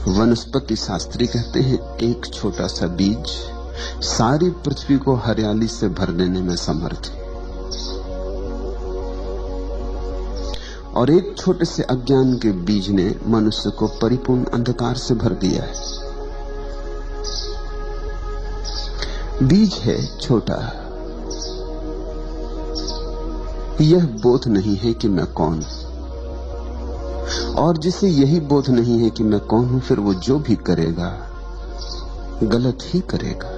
वनस्पति शास्त्री कहते हैं एक छोटा सा बीज सारी पृथ्वी को हरियाली से भर देने में समर्थ है, और एक छोटे से अज्ञान के बीज ने मनुष्य को परिपूर्ण अंधकार से भर दिया है। बीज है छोटा, यह बोध नहीं है कि मैं कौन हूं, और जिसे यही बोध नहीं है कि मैं कौन हूं, फिर वो जो भी करेगा गलत ही करेगा।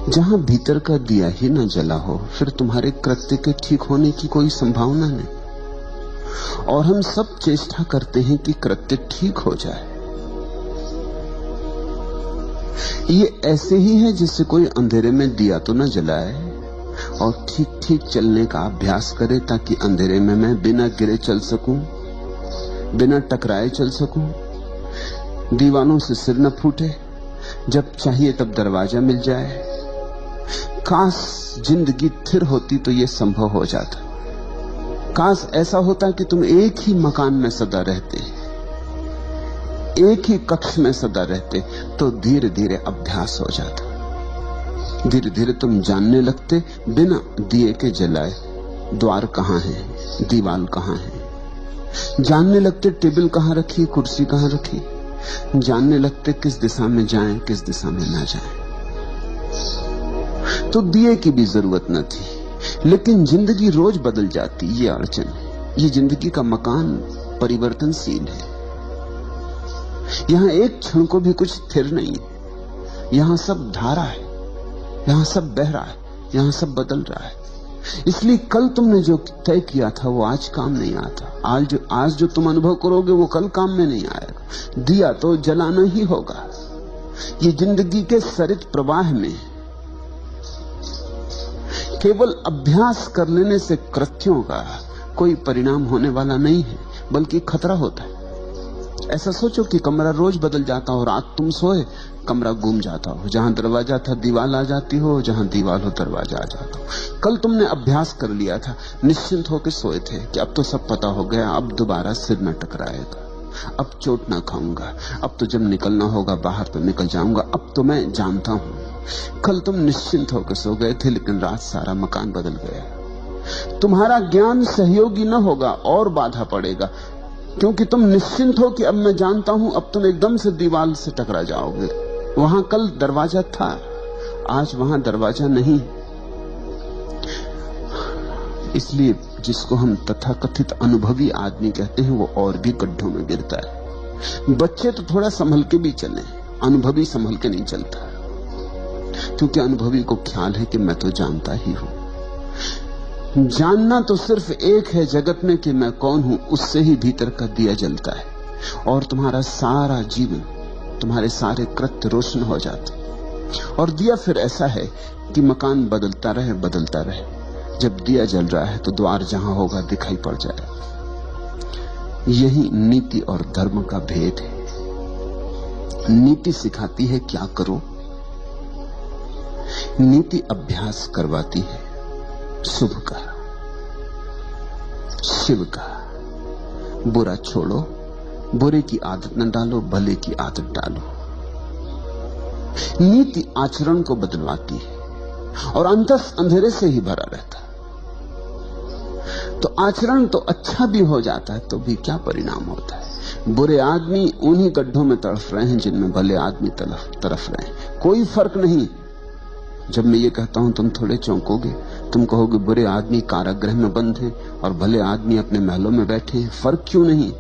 जहां भीतर का दिया ही न जला हो, फिर तुम्हारे कृत्य के ठीक होने की कोई संभावना नहीं। और हम सब चेष्टा करते हैं कि कृत्य ठीक हो जाए। ये ऐसे ही है जैसे कोई अंधेरे में दिया तो न जलाए और ठीक ठीक चलने का अभ्यास करे, ताकि अंधेरे में मैं बिना गिरे चल सकूं, बिना टकराए चल सकूं, दीवानों से सिर न फूटे, जब चाहिए तब दरवाजा मिल जाए। काश जिंदगी स्थिर होती तो यह संभव हो जाता। काश ऐसा होता कि तुम एक ही मकान में सदा रहते, एक ही कक्ष में सदा रहते, तो धीरे धीरे अभ्यास हो जाता। धीरे धीरे तुम जानने लगते बिना दिए के जलाए द्वार कहां है, दीवार कहां है। जानने लगते टेबल कहां रखी, कुर्सी कहां रखी। जानने लगते किस दिशा में जाएं, किस दिशा में ना जाएं। तो दिए की भी जरूरत न थी। लेकिन जिंदगी रोज बदल जाती, ये अड़चन है। ये जिंदगी का मकान परिवर्तनशील है। यहां एक क्षण को भी कुछ स्थिर नहीं है। यहां सब धारा है, यहां सब बह रहा है, यहां सब बदल रहा है। इसलिए कल तुमने जो तय किया था वो आज काम नहीं आता। आज जो तुम अनुभव करोगे वो कल काम में नहीं आएगा। दिया तो जलाना ही होगा। ये जिंदगी के सरित प्रवाह में केवल अभ्यास कर लेने से कृत्यों का कोई परिणाम होने वाला नहीं है, बल्कि खतरा होता है। ऐसा सोचो कि कमरा रोज बदल जाता हो, रात तुम सोए कमरा घूम जाता हो, जहां दरवाजा था दीवार आ जाती हो, जहां दीवार हो दरवाजा आ जाता हो। कल तुमने अभ्यास कर लिया था, निश्चिंत होकर सोए थे कि अब तो सब पता हो गया, अब दोबारा सिर न टकराएगा, अब चोट ना खाऊंगा, अब तो जब निकलना होगा बाहर तो निकल जाऊंगा, अब तो मैं जानता हूं। कल तुम निश्चिंत होकर सो गए थे, लेकिन रात सारा मकान बदल गया। तुम्हारा ज्ञान सहयोगी न होगा और बाधा पड़ेगा, क्योंकि तुम निश्चिंत हो कि अब मैं जानता हूं। अब तुम एकदम से दीवार से टकरा जाओगे। वहां कल दरवाजा था, आज वहां दरवाजा नहीं। इसलिए जिसको हम तथाकथित अनुभवी आदमी कहते हैं वो और भी गड्ढों में गिरता है। बच्चे तो थोड़ा संभल के भी चले, अनुभवी संभल के नहीं चलता, क्योंकि अनुभवी को ख्याल है कि मैं तो जानता ही हूं। जानना तो सिर्फ एक है जगत में कि मैं कौन हूं, उससे ही भीतर का दिया जलता है और तुम्हारा सारा जीवन, तुम्हारे सारे कृत्य रोशन हो जाते। और दिया फिर ऐसा है कि मकान बदलता रहे बदलता रहे। जब दिया जल रहा है तो द्वार जहां होगा दिखाई पड़ जाए। यही नीति और धर्म का भेद है। नीति सिखाती है क्या करो, नीति अभ्यास करवाती है शुभ का, शिव का। बुरा छोड़ो, बुरे की आदत न डालो, भले की आदत डालो। नीति आचरण को बदलवाती है और अंतस अंधेरे से ही भरा रहता। तो आचरण तो अच्छा भी हो जाता है तो भी क्या परिणाम होता है। बुरे आदमी उन्हीं गड्ढों में तड़फ रहे हैं जिनमें भले आदमी तरफ रहे हैं। कोई फर्क नहीं। जब मैं ये कहता हूं तुम थोड़े चौंकोगे, तुम कहोगे बुरे आदमी कारागृह में बंद हैं और भले आदमी अपने महलों में बैठे हैं। फर्क क्यों नहीं?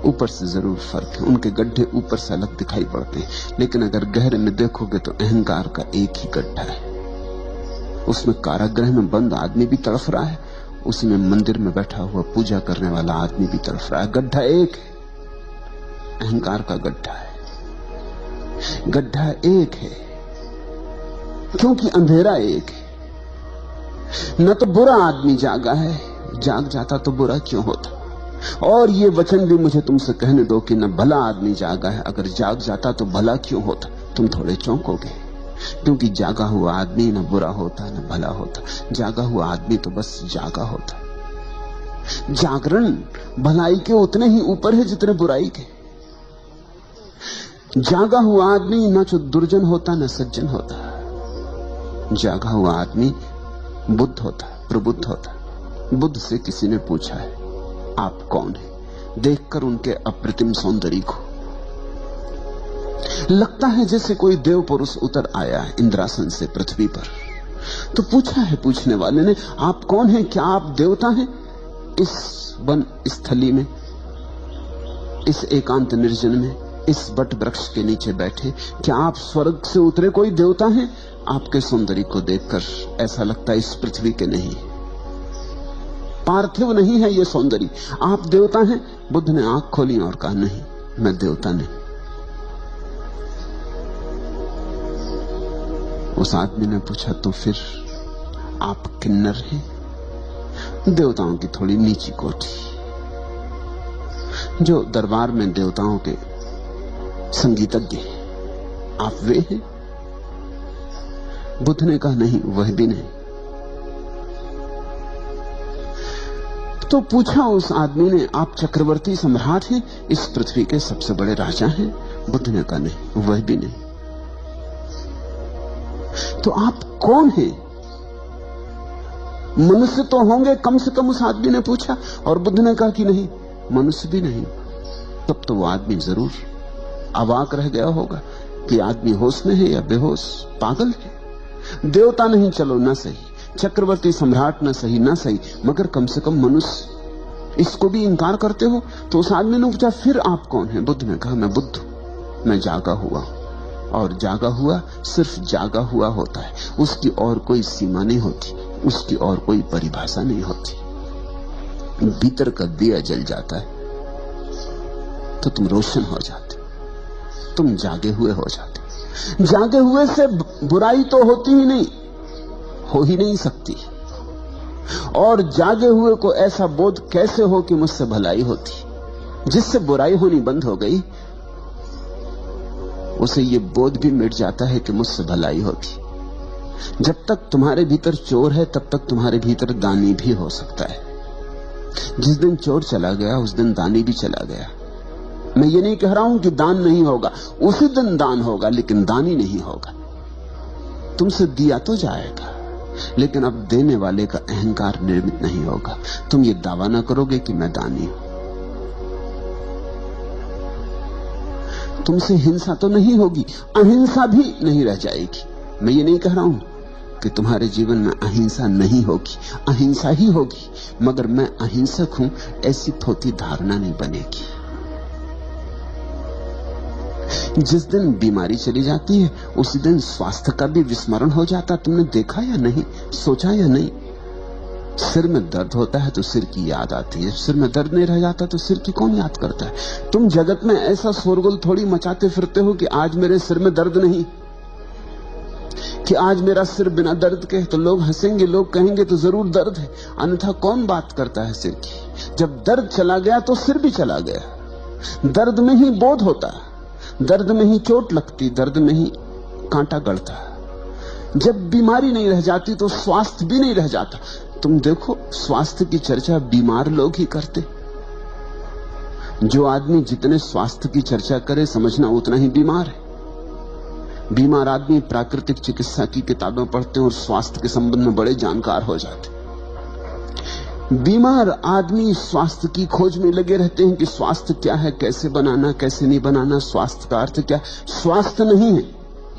ऊपर से जरूर फर्क है, उनके गड्ढे ऊपर से अलग दिखाई पड़ते हैं, लेकिन अगर गहरे में देखोगे तो अहंकार का एक ही गड्ढा है। उसमें कारागृह में बंद आदमी भी तड़फ रहा है, उसी में मंदिर में बैठा हुआ पूजा करने वाला आदमी भी तड़फ रहा है। गड्ढा एक है, अहंकार का गड्ढा है। गड्ढा एक है क्योंकि अंधेरा एक है। न तो बुरा आदमी जागा है, जाग जाता तो बुरा क्यों होता। और ये वचन भी मुझे तुमसे कहने दो कि न भला आदमी जागा है, अगर जाग जाता तो भला क्यों होता। तुम थोड़े चौंकोगे, क्योंकि जागा हुआ आदमी न बुरा होता न भला होता। जागा हुआ आदमी तो बस जागा होता। जागरण भलाई के उतने ही ऊपर है जितने बुराई के। जागा हुआ आदमी ना तो दुर्जन होता ना सज्जन होता, जागा हुआ आदमी बुद्ध होता, प्रबुद्ध होता। बुद्ध से किसी ने पूछा है आप कौन है, देखकर उनके अप्रतिम सौंदर्य को लगता है जैसे कोई देव पुरुष उतर आया है इंद्रासन से पृथ्वी पर। तो पूछा है पूछने वाले ने आप कौन हैं, क्या आप देवता हैं? इस वन स्थली में, इस एकांत निर्जन में, इस बट वृक्ष के नीचे बैठे, क्या आप स्वर्ग से उतरे कोई देवता हैं? आपके सौंदर्य को देखकर ऐसा लगता है इस पृथ्वी के नहीं, पार्थिव नहीं है ये सौंदर्य, आप देवता हैं। बुद्ध ने आंख खोली और कहा नहीं, मैं देवता नहीं। उस आदमी ने पूछा तो फिर आप किन्नर हैं? देवताओं की थोड़ी नीची कोटि, जो दरबार में देवताओं के संगीतज्ञ हैं, आप वे हैं? बुद्ध ने कहा नहीं, वह भी नहीं। तो पूछा उस आदमी ने आप चक्रवर्ती सम्राट हैं, इस पृथ्वी के सबसे बड़े राजा हैं? बुद्ध ने कहा नहीं, वह भी नहीं। तो आप कौन हैं? मनुष्य तो होंगे कम से कम, उस आदमी ने पूछा। और बुद्ध ने कहा कि नहीं, मनुष्य भी नहीं। तब तो वो आदमी जरूर अवाक रह गया होगा कि आदमी होश में है या बेहोश, पागल है। देवता नहीं चलो ना सही, चक्रवर्ती सम्राट ना सही ना सही, मगर कम से कम मनुष्य, इसको भी इनकार करते हो? तो उस आदमी ने पूछा फिर आप कौन हैं? बुद्ध ने कहा मैं बुद्ध हूं, मैं जागा हुआ, और जागा हुआ सिर्फ जागा हुआ होता है, उसकी और कोई सीमा नहीं होती, उसकी और कोई परिभाषा नहीं होती। भीतर का दिया जल जाता है तो तुम रोशन हो जाते, तुम जागे हुए हो जाते। जागे हुए से बुराई तो होती ही नहीं, हो ही नहीं सकती। और जागे हुए को ऐसा बोध कैसे हो कि मुझसे भलाई होती? जिससे बुराई होनी बंद हो गई उसे ये बोध भी मिट जाता है कि मुझसे भलाई होती। जब तक तुम्हारे भीतर चोर है तब तक तुम्हारे भीतर दानी भी हो सकता है। जिस दिन चोर चला गया उस दिन दानी भी चला गया। मैं ये नहीं कह रहा हूं कि दान नहीं होगा, उसी दिन दान होगा, लेकिन दानी नहीं होगा। तुमसे दिया तो जाएगा, लेकिन अब देने वाले का अहंकार निर्मित नहीं होगा। तुम ये दावा ना करोगे कि मैं दानी हूं। तुमसे हिंसा तो नहीं होगी, अहिंसा भी नहीं रह जाएगी। मैं ये नहीं कह रहा हूं कि तुम्हारे जीवन में अहिंसा नहीं होगी, अहिंसा ही होगी, मगर मैं अहिंसक हूं ऐसी थोथी धारणा नहीं बनेगी। जिस दिन बीमारी चली जाती है उसी दिन स्वास्थ्य का भी विस्मरण हो जाता। तुमने देखा या नहीं, सोचा या नहीं? सिर में दर्द होता है तो सिर की याद आती है, सिर में दर्द नहीं रह जाता तो सिर की कौन याद करता है? तुम जगत में ऐसा शोरगुल थोड़ी मचाते फिरते हो कि आज मेरे सिर में दर्द नहीं, कि आज मेरा सिर बिना दर्द के। तो लोग हंसेंगे, लोग कहेंगे तो जरूर दर्द है, अन्यथा कौन बात करता है सिर की? जब दर्द चला गया तो सिर भी चला गया। दर्द में ही बोध होता, दर्द में ही चोट लगती, दर्द में ही कांटा गड़ता। जब बीमारी नहीं रह जाती तो स्वास्थ्य भी नहीं रह जाता। तुम देखो, स्वास्थ्य की चर्चा बीमार लोग ही करते। जो आदमी जितने स्वास्थ्य की चर्चा करे समझना उतना ही बीमार है। बीमार आदमी प्राकृतिक चिकित्सा की किताबें पढ़ते हैं और स्वास्थ्य के संबंध में बड़े जानकार हो जाते। बीमार आदमी स्वास्थ्य की खोज में लगे रहते हैं कि स्वास्थ्य क्या है, कैसे बनाना, कैसे नहीं बनाना, स्वास्थ्य का अर्थ क्या। स्वास्थ्य नहीं है,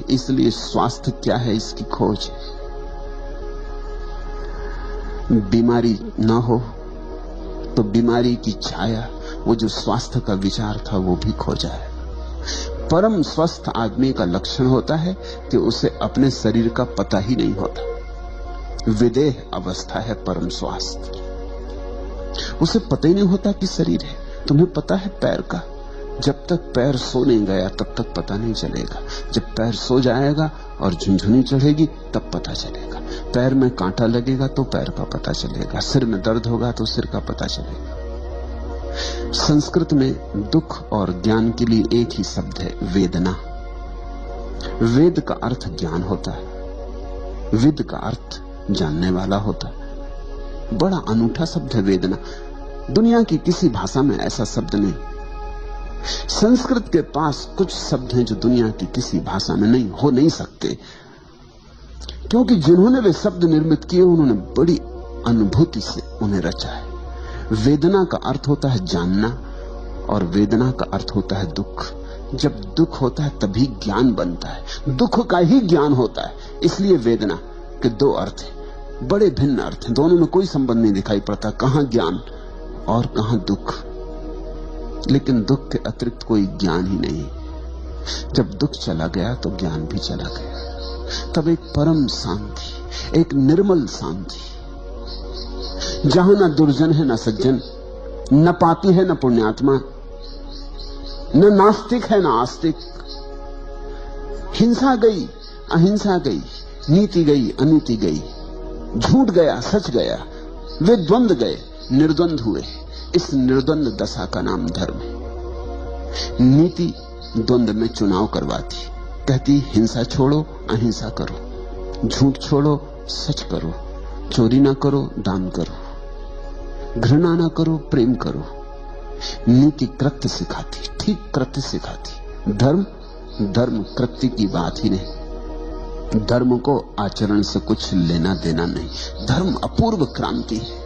इसलिए स्वास्थ्य क्या है इसकी खोज। बीमारी ना हो तो बीमारी की छाया, वो जो स्वास्थ्य का विचार था वो भी खो जाए। परम स्वस्थ आदमी का लक्षण होता है कि उसे अपने शरीर का पता ही नहीं होता। विदेह अवस्था है परम स्वास्थ्य। उसे पता ही नहीं होता कि शरीर है। तुम्हें पता है पैर का, जब तक पैर सो नहीं गया तब तक पता नहीं चलेगा। जब पैर सो जाएगा और झुनझुनी चढ़ेगी तब पता चलेगा। पैर में कांटा लगेगा तो पैर का पता चलेगा, सिर में दर्द होगा तो सिर का पता चलेगा। संस्कृत में दुख और ज्ञान के लिए एक ही शब्द है, वेदना। वेद का अर्थ ज्ञान होता है, विद का अर्थ जानने वाला होता है। बड़ा अनूठा शब्द है वेदना। दुनिया की किसी भाषा में ऐसा शब्द नहीं। संस्कृत के पास कुछ शब्द हैं जो दुनिया की किसी भाषा में नहीं हो नहीं सकते, क्योंकि जिन्होंने वे शब्द निर्मित किए उन्होंने बड़ी अनुभूति से उन्हें रचा है। वेदना का अर्थ होता है जानना, और वेदना का अर्थ होता है दुख। जब दुख होता है तभी ज्ञान बनता है, दुख का ही ज्ञान होता है। इसलिए वेदना के दो अर्थ हैं, बड़े भिन्न अर्थ हैं, दोनों में कोई संबंध नहीं दिखाई पड़ता, कहां ज्ञान और कहां दुख। लेकिन दुख के अतिरिक्त कोई ज्ञान ही नहीं। जब दुख चला गया तो ज्ञान भी चला गया। तब एक परम शांति, एक निर्मल शांति, जहां न दुर्जन है न सज्जन, न पापी है न पुण्यात्मा, न नास्तिक है न आस्तिक। हिंसा गई, अहिंसा गई, नीति गई, अनीति गई, झूठ गया, सच गया, वे द्वंद्व गए, निर्द्वंद हुए। इस निर्द्वंद दशा का नाम धर्म है। नीति द्वंद्व में चुनाव करवाती, कहती हिंसा छोड़ो, अहिंसा करो, झूठ छोड़ो, सच करो, चोरी ना करो, दान करो, घृणा ना करो, प्रेम करो। नीति कृत्य सिखाती, ठीक कृत्य सिखाती। धर्म कृत्य की बात ही नहीं। धर्म को आचरण से कुछ लेना देना नहीं। धर्म अपूर्व क्रांति है।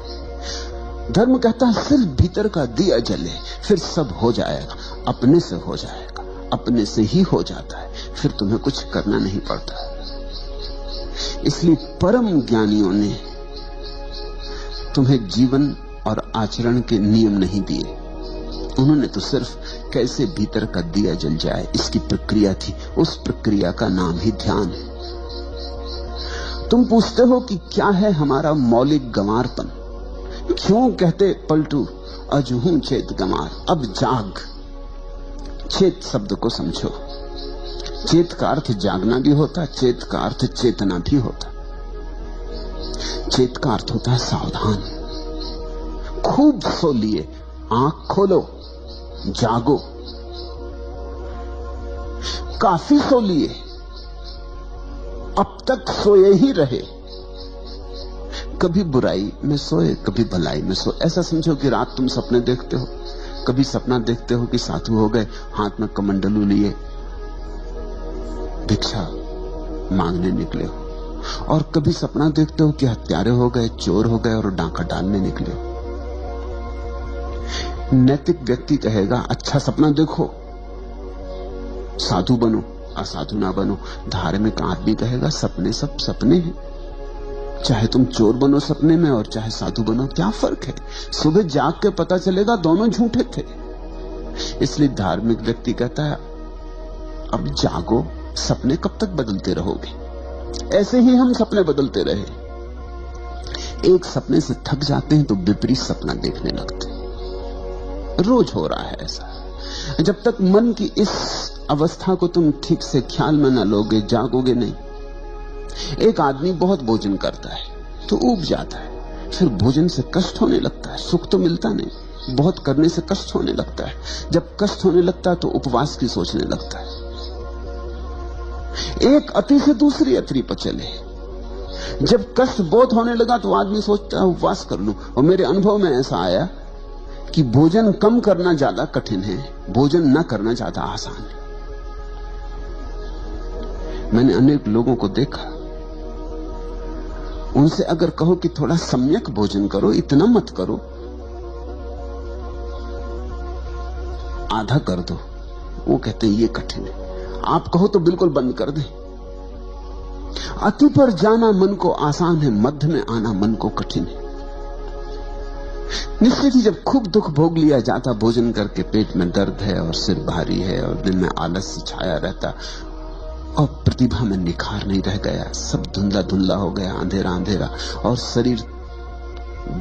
धर्म कहता है सिर्फ भीतर का दिया जले, फिर सब हो जाएगा, अपने से हो जाएगा, अपने से ही हो जाता है, फिर तुम्हें कुछ करना नहीं पड़ता। इसलिए परम ज्ञानियों ने तुम्हें जीवन और आचरण के नियम नहीं दिए। उन्होंने तो सिर्फ कैसे भीतर का दिया जल जाए इसकी प्रक्रिया थी। उस प्रक्रिया का नाम ही ध्यान है। तुम पूछते हो कि क्या है हमारा मौलिक गंवारपन, क्यों कहते पलटू अजहू चेत गंवार। अब जाग। चेत शब्द को समझो। चेत का अर्थ जागना भी होता, चेत का अर्थ चेतना भी होता। चेत का अर्थ होता है सावधान। खूब सो लिए, आंख खोलो, जागो। काफी सो लिए, अब तक सोए ही रहे। कभी बुराई में सोए, कभी भलाई में सोए। ऐसा समझो कि रात तुम सपने देखते हो। कभी सपना देखते हो कि साधु हो गए, हाथ में कमंडलू लिए भिक्षा मांगने निकले हो, और कभी सपना देखते हो कि हत्यारे हो गए, चोर हो गए और डांका डालने निकले हो। नैतिक व्यक्ति कहेगा अच्छा सपना देखो, साधु बनो, असाधु ना बनो। धार्मिक आदमी कहेगा सपने सब सपने हैं, चाहे तुम चोर बनो सपने में और चाहे साधु बनो, क्या फर्क है? सुबह जाग के पता चलेगा दोनों झूठे थे। इसलिए धार्मिक व्यक्ति कहता है अब जागो, सपने कब तक बदलते रहोगे? ऐसे ही हम सपने बदलते रहे। एक सपने से थक जाते हैं तो विपरीत सपना देखने लगते हैं। रोज हो रहा है ऐसा। जब तक मन की इस अवस्था को तुम ठीक से ख्याल में न लोगे, जागोगे नहीं। एक आदमी बहुत भोजन करता है तो ऊब जाता है, फिर भोजन से कष्ट होने लगता है, सुख तो मिलता नहीं, बहुत करने से कष्ट होने लगता है। जब कष्ट होने लगता है तो उपवास की सोचने लगता है। एक अति से दूसरी अति पर चले। जब कष्ट बहुत होने लगा तो आदमी सोचता है उपवास कर लूं। और मेरे अनुभव में ऐसा आया कि भोजन कम करना ज्यादा कठिन है, भोजन न करना ज्यादा आसान है। मैंने अनेक लोगों को देखा, उनसे अगर कहो कि थोड़ा सम्यक भोजन करो, इतना मत करो, आधा कर दो, वो कहते हैं ये कठिन है। आप कहो तो बिल्कुल बंद कर दें। अति पर जाना मन को आसान है, मध्य में आना मन को कठिन है। निश्चित ही जब खूब दुख भोग लिया जाता भोजन करके, पेट में दर्द है और सिर भारी है और दिल में आलस्य छाया रहता और प्रतिभा में निखार नहीं रह गया, सब धुंधला धुंधला हो गया, अंधेरा अंधेरा, और शरीर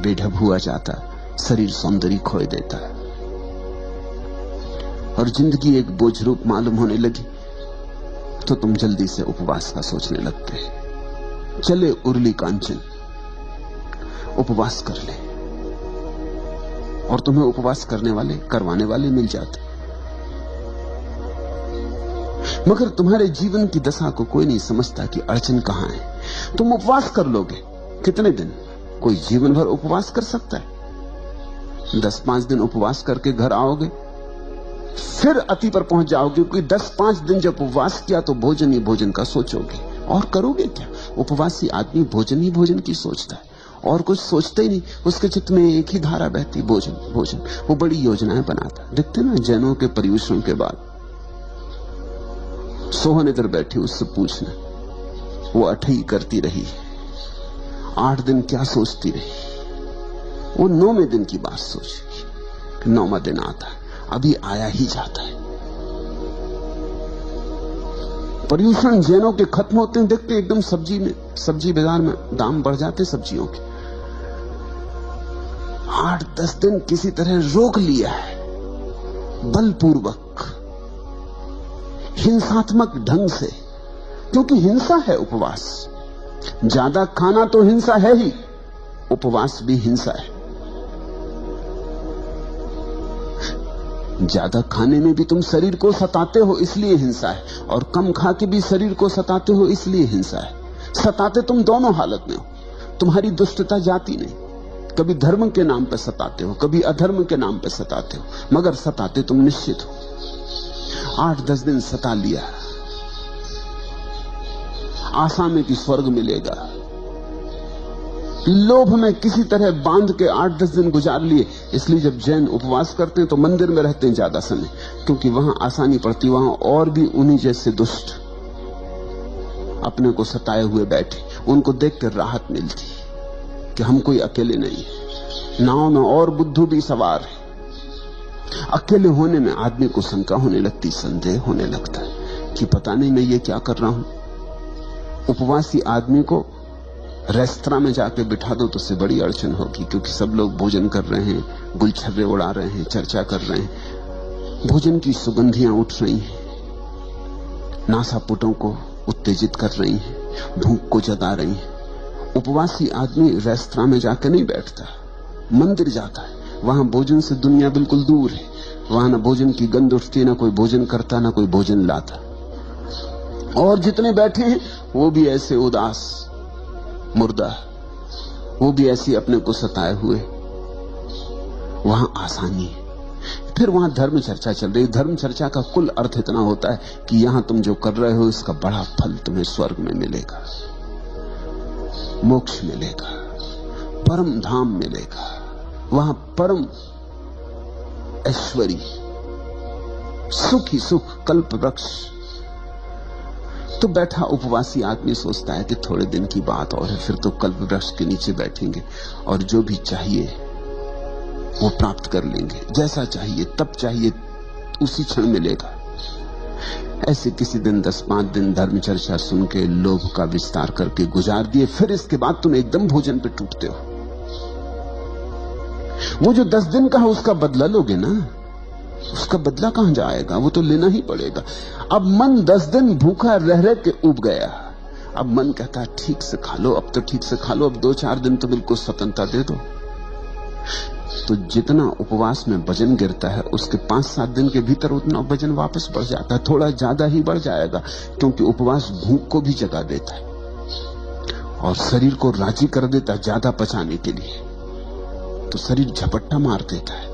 बेढब हुआ जाता, शरीर सौंदर्य खोए देता है और जिंदगी एक बोझ रूप मालूम होने लगी, तो तुम जल्दी से उपवास का सोचने लगते हैं। चले उर्ली कांचन, उपवास कर ले, और तुम्हें उपवास करने वाले, करवाने वाले मिल जाते। मगर तुम्हारे जीवन की दशा को कोई नहीं समझता कि अड़चन कहां है। तुम उपवास कर लोगे कितने दिन? कोई जीवन भर उपवास कर सकता है? 10-5 दिन उपवास करके घर आओगे, फिर अति पर पहुंच जाओगे, क्योंकि 10-5 दिन जब उपवास किया तो भोजन ही भोजन का सोचोगे, और करोगे क्या? उपवासी आदमी भोजन ही भोजन की सोचता है, और कुछ सोचता ही नहीं। उसके चित्त में एक ही धारा बहती, भोजन भोजन। वो बड़ी योजनाएं बनाता। देखते ना जैनों के पर्युषण के बाद सोहन इधर बैठी, उससे पूछना, वो अठई करती रही 8 दिन क्या सोचती रही? वो 9वें दिन की बात सोचेगी। 9वां दिन आता है, अभी आया ही जाता है। पर्युषण जैनों के खत्म होते हैं, देखते एकदम सब्जी बाजार में दाम बढ़ जाते सब्जियों के। 8-10 दिन किसी तरह रोक लिया है, बलपूर्वक, हिंसात्मक ढंग से, क्योंकि हिंसा है उपवास। ज्यादा खाना तो हिंसा है ही, उपवास भी हिंसा है। ज्यादा खाने में भी तुम शरीर को सताते हो, इसलिए हिंसा है, और कम खा के भी शरीर को सताते हो, इसलिए हिंसा है। सताते तुम दोनों हालत में हो। तुम्हारी दुष्टता जाती नहीं। कभी धर्म के नाम पर सताते हो, कभी अधर्म के नाम पर सताते हो, मगर सताते तुम निश्चित हो। 8-10 दिन सता लिया, आशा में कि स्वर्ग मिलेगा, लोभ में किसी तरह बांध के 8-10 दिन गुजार लिए। इसलिए जब जैन उपवास करते हैं तो मंदिर में रहते हैं ज्यादा समय, क्योंकि वहां आसानी पड़ती। वहां और भी उन्हीं जैसे दुष्ट अपने को सताए हुए बैठे, उनको देखकर राहत मिलती कि हम कोई अकेले नहीं है, नाव में और बुद्धू भी सवार है। अकेले होने में आदमी को शंका होने लगती, संदेह होने लगता है कि पता नहीं मैं ये क्या कर रहा हूं। उपवासी आदमी को रेस्तरां में जाके बिठा दो तो उससे बड़ी अड़चन होगी, क्योंकि सब लोग भोजन कर रहे हैं, गुलछर्रे उड़ा रहे हैं, चर्चा कर रहे हैं, भोजन की सुगंधियां उठ रही हैं, नासापुटों को उत्तेजित कर रही हैं, भूख को जगा रही हैं। उपवासी आदमी रेस्तरां में जाके नहीं बैठता, मंदिर जाता है। वहां भोजन से दुनिया बिल्कुल दूर है। वहां ना भोजन की गंध उठती, ना कोई भोजन करता, ना कोई भोजन लाता। और जितने बैठे हैं वो भी ऐसे उदास मुर्दा, वो भी ऐसी अपने को सताए हुए। वहां आसानी है। फिर वहां धर्म चर्चा चल रही। धर्म चर्चा का कुल अर्थ इतना होता है कि यहां तुम जो कर रहे हो इसका बड़ा फल तुम्हें स्वर्ग में मिलेगा, मोक्ष मिलेगा, परम धाम मिलेगा, वहां परम ऐश्वर्य, सुख ही सुख, कल्प वृक्ष। तो बैठा उपवासी आदमी सोचता है कि थोड़े दिन की बात और है, फिर तो कल्प वृक्ष के नीचे बैठेंगे और जो भी चाहिए वो प्राप्त कर लेंगे। जैसा चाहिए तब चाहिए उसी क्षण मिलेगा। ऐसे किसी दिन 10-5 दिन धर्म चर्चा सुन के लोभ का विस्तार करके गुजार दिए, फिर इसके बाद तुम एकदम भोजन पे टूटते हो। वो जो 10 दिन का है उसका बदला लोगे ना, उसका बदला कहां जाएगा? वो तो लेना ही पड़ेगा। अब मन 10 दिन भूखा रह रह के उब गया। अब मन कहता है ठीक से खा लो, अब तो ठीक से खा लो, अब 2-4 दिन तो बिल्कुल स्वतंत्रता दे दो। तो जितना उपवास में वजन गिरता है उसके 5-7 दिन के भीतर उतना वजन वापस बढ़ जाता है, थोड़ा ज्यादा ही बढ़ जाएगा, क्योंकि उपवास भूख को भी जगा देता है और शरीर को राजी कर देता है ज्यादा पचाने के लिए। तो शरीर झपट्टा मार देता है,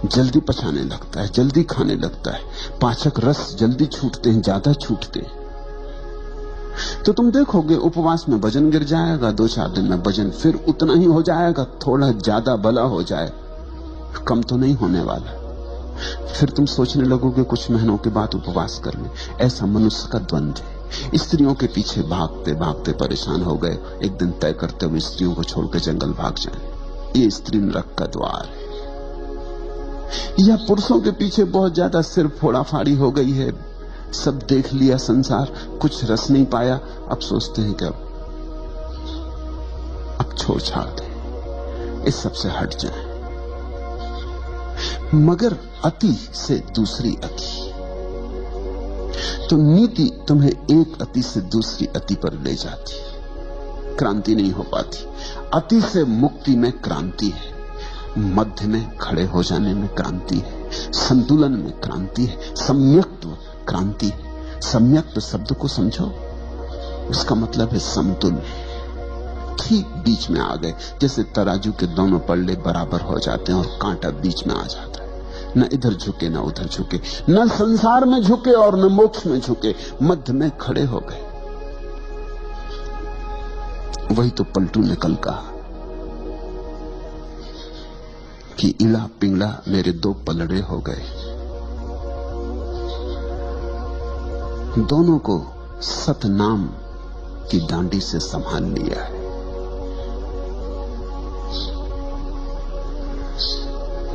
जल्दी पचाने लगता है, जल्दी खाने लगता है, पाचक रस जल्दी छूटते हैं, ज्यादा छूटते हैं। तो तुम देखोगे उपवास में वजन गिर जाएगा, 2-4 दिन में वजन फिर उतना ही हो जाएगा, थोड़ा ज्यादा भला हो जाए, कम तो नहीं होने वाला। फिर तुम सोचने लगोगे कुछ महीनों के बाद उपवास कर ले। ऐसा मनुष्य का द्वंद्व है। स्त्रियों के पीछे भागते भागते परेशान हो गए, एक दिन तय करते हुए स्त्रियों को छोड़कर जंगल भाग जाए। ये स्त्री नरक का द्वार है। या पुरुषों के पीछे बहुत ज्यादा सिर फोड़ाफाड़ी हो गई है, सब देख लिया संसार, कुछ रस नहीं पाया, अब सोचते हैं कि अब छोड़ छाड़ दें, इस सब से हट जाएं। मगर अति से दूसरी अति, तो नीति तुम्हें एक अति से दूसरी अति पर ले जाती, क्रांति नहीं हो पाती। अति से मुक्ति में क्रांति है, मध्य में खड़े हो जाने में क्रांति है, संतुलन में क्रांति है, सम्यक्त्व क्रांति है। सम्यक्त्व शब्द को समझो, उसका मतलब है समतुल्य। ठीक बीच में आ गए, जैसे तराजू के दोनों पल्ले बराबर हो जाते हैं और कांटा बीच में आ जाता है। न इधर झुके न उधर झुके, न संसार में झुके और न मोक्ष में झुके, मध्य में खड़े हो गए। वही तो पलटू ने कल कहा कि इड़ा पिंगड़ा मेरे दो पलड़े हो गए। दोनों को सतनाम की डांडी से संभाल लिया है।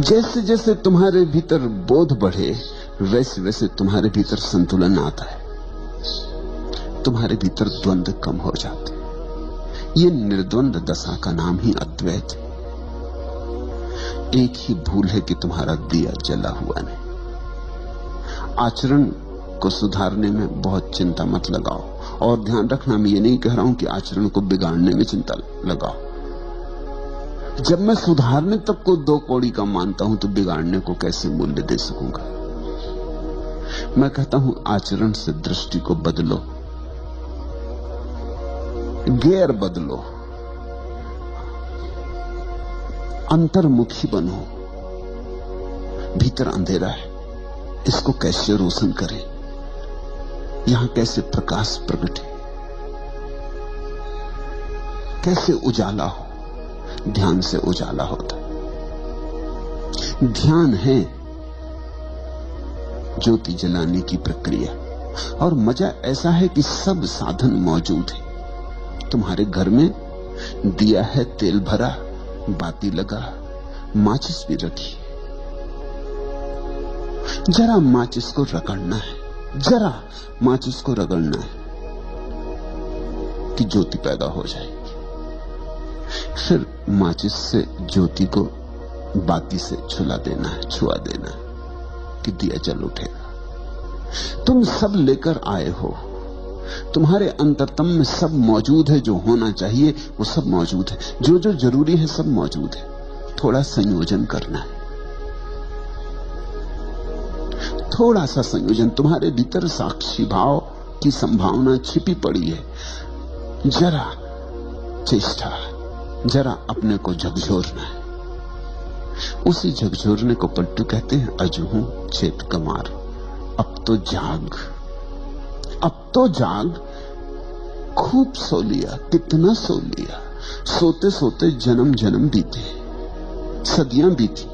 जैसे जैसे तुम्हारे भीतर बोध बढ़े, वैसे वैसे तुम्हारे भीतर संतुलन आता है, तुम्हारे भीतर द्वंद्व कम हो जाते। ये निर्द्वंद दशा का नाम ही अद्वैत है। एक ही भूल है कि तुम्हारा दिया जला हुआ नहीं। आचरण को सुधारने में बहुत चिंता मत लगाओ, और ध्यान रखना, मैं ये नहीं कह रहा हूं कि आचरण को बिगाड़ने में चिंता लगाओ। जब मैं सुधारने तक को दो कौड़ी का मानता हूं तो बिगाड़ने को कैसे मूल्य दे सकूंगा। मैं कहता हूं आचरण से दृष्टि को बदलो, गेर बदलो, अंतर्मुखी बनो। भीतर अंधेरा है, इसको कैसे रोशन करें, यहां कैसे प्रकाश प्रकट है, कैसे उजाला हो। ध्यान से उजाला होता है। ध्यान है ज्योति जलाने की प्रक्रिया, और मजा ऐसा है कि सब साधन मौजूद है। तुम्हारे घर में दिया है, तेल भरा, बाती लगा, माचिस भी रखी। जरा माचिस को रगड़ना है, जरा माचिस को रगड़ना है कि ज्योति पैदा हो जाएगी। फिर माचिस से ज्योति को बाती से छुला देना है, छुआ देना है कि दिया जल उठेगा। तुम सब लेकर आए हो, तुम्हारे अंतरतम में सब मौजूद है। जो होना चाहिए वो सब मौजूद है, जो जो जरूरी है सब मौजूद है। थोड़ा संयोजन करना है, थोड़ा सा संयोजन। तुम्हारे भीतर साक्षी भाव की संभावना छिपी पड़ी है। जरा चेष्टा, जरा अपने को झकझोरना है। उसी झकझोरने को पलटू कहते हैं। अजहू चेत कमार, अब तो जाग, अब तो जाग। खूब सो लिया, कितना सो लिया। सोते सोते जन्म जन्म बीते, सदियां बीती,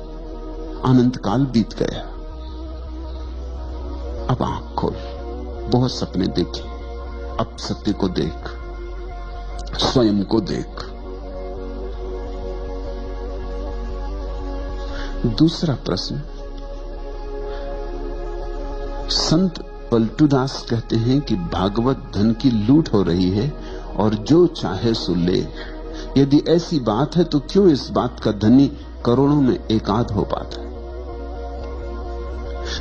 अनंत काल बीत गया। अब आंख खोल, बहुत सपने देखे, अब सत्य को देख, स्वयं को देख। दूसरा प्रश्न, संत पलटूदास कहते हैं कि भागवत धन की लूट हो रही है और जो चाहे सो ले। यदि ऐसी बात है तो क्यों इस बात का धनी करोड़ों में एकाध हो पाता है?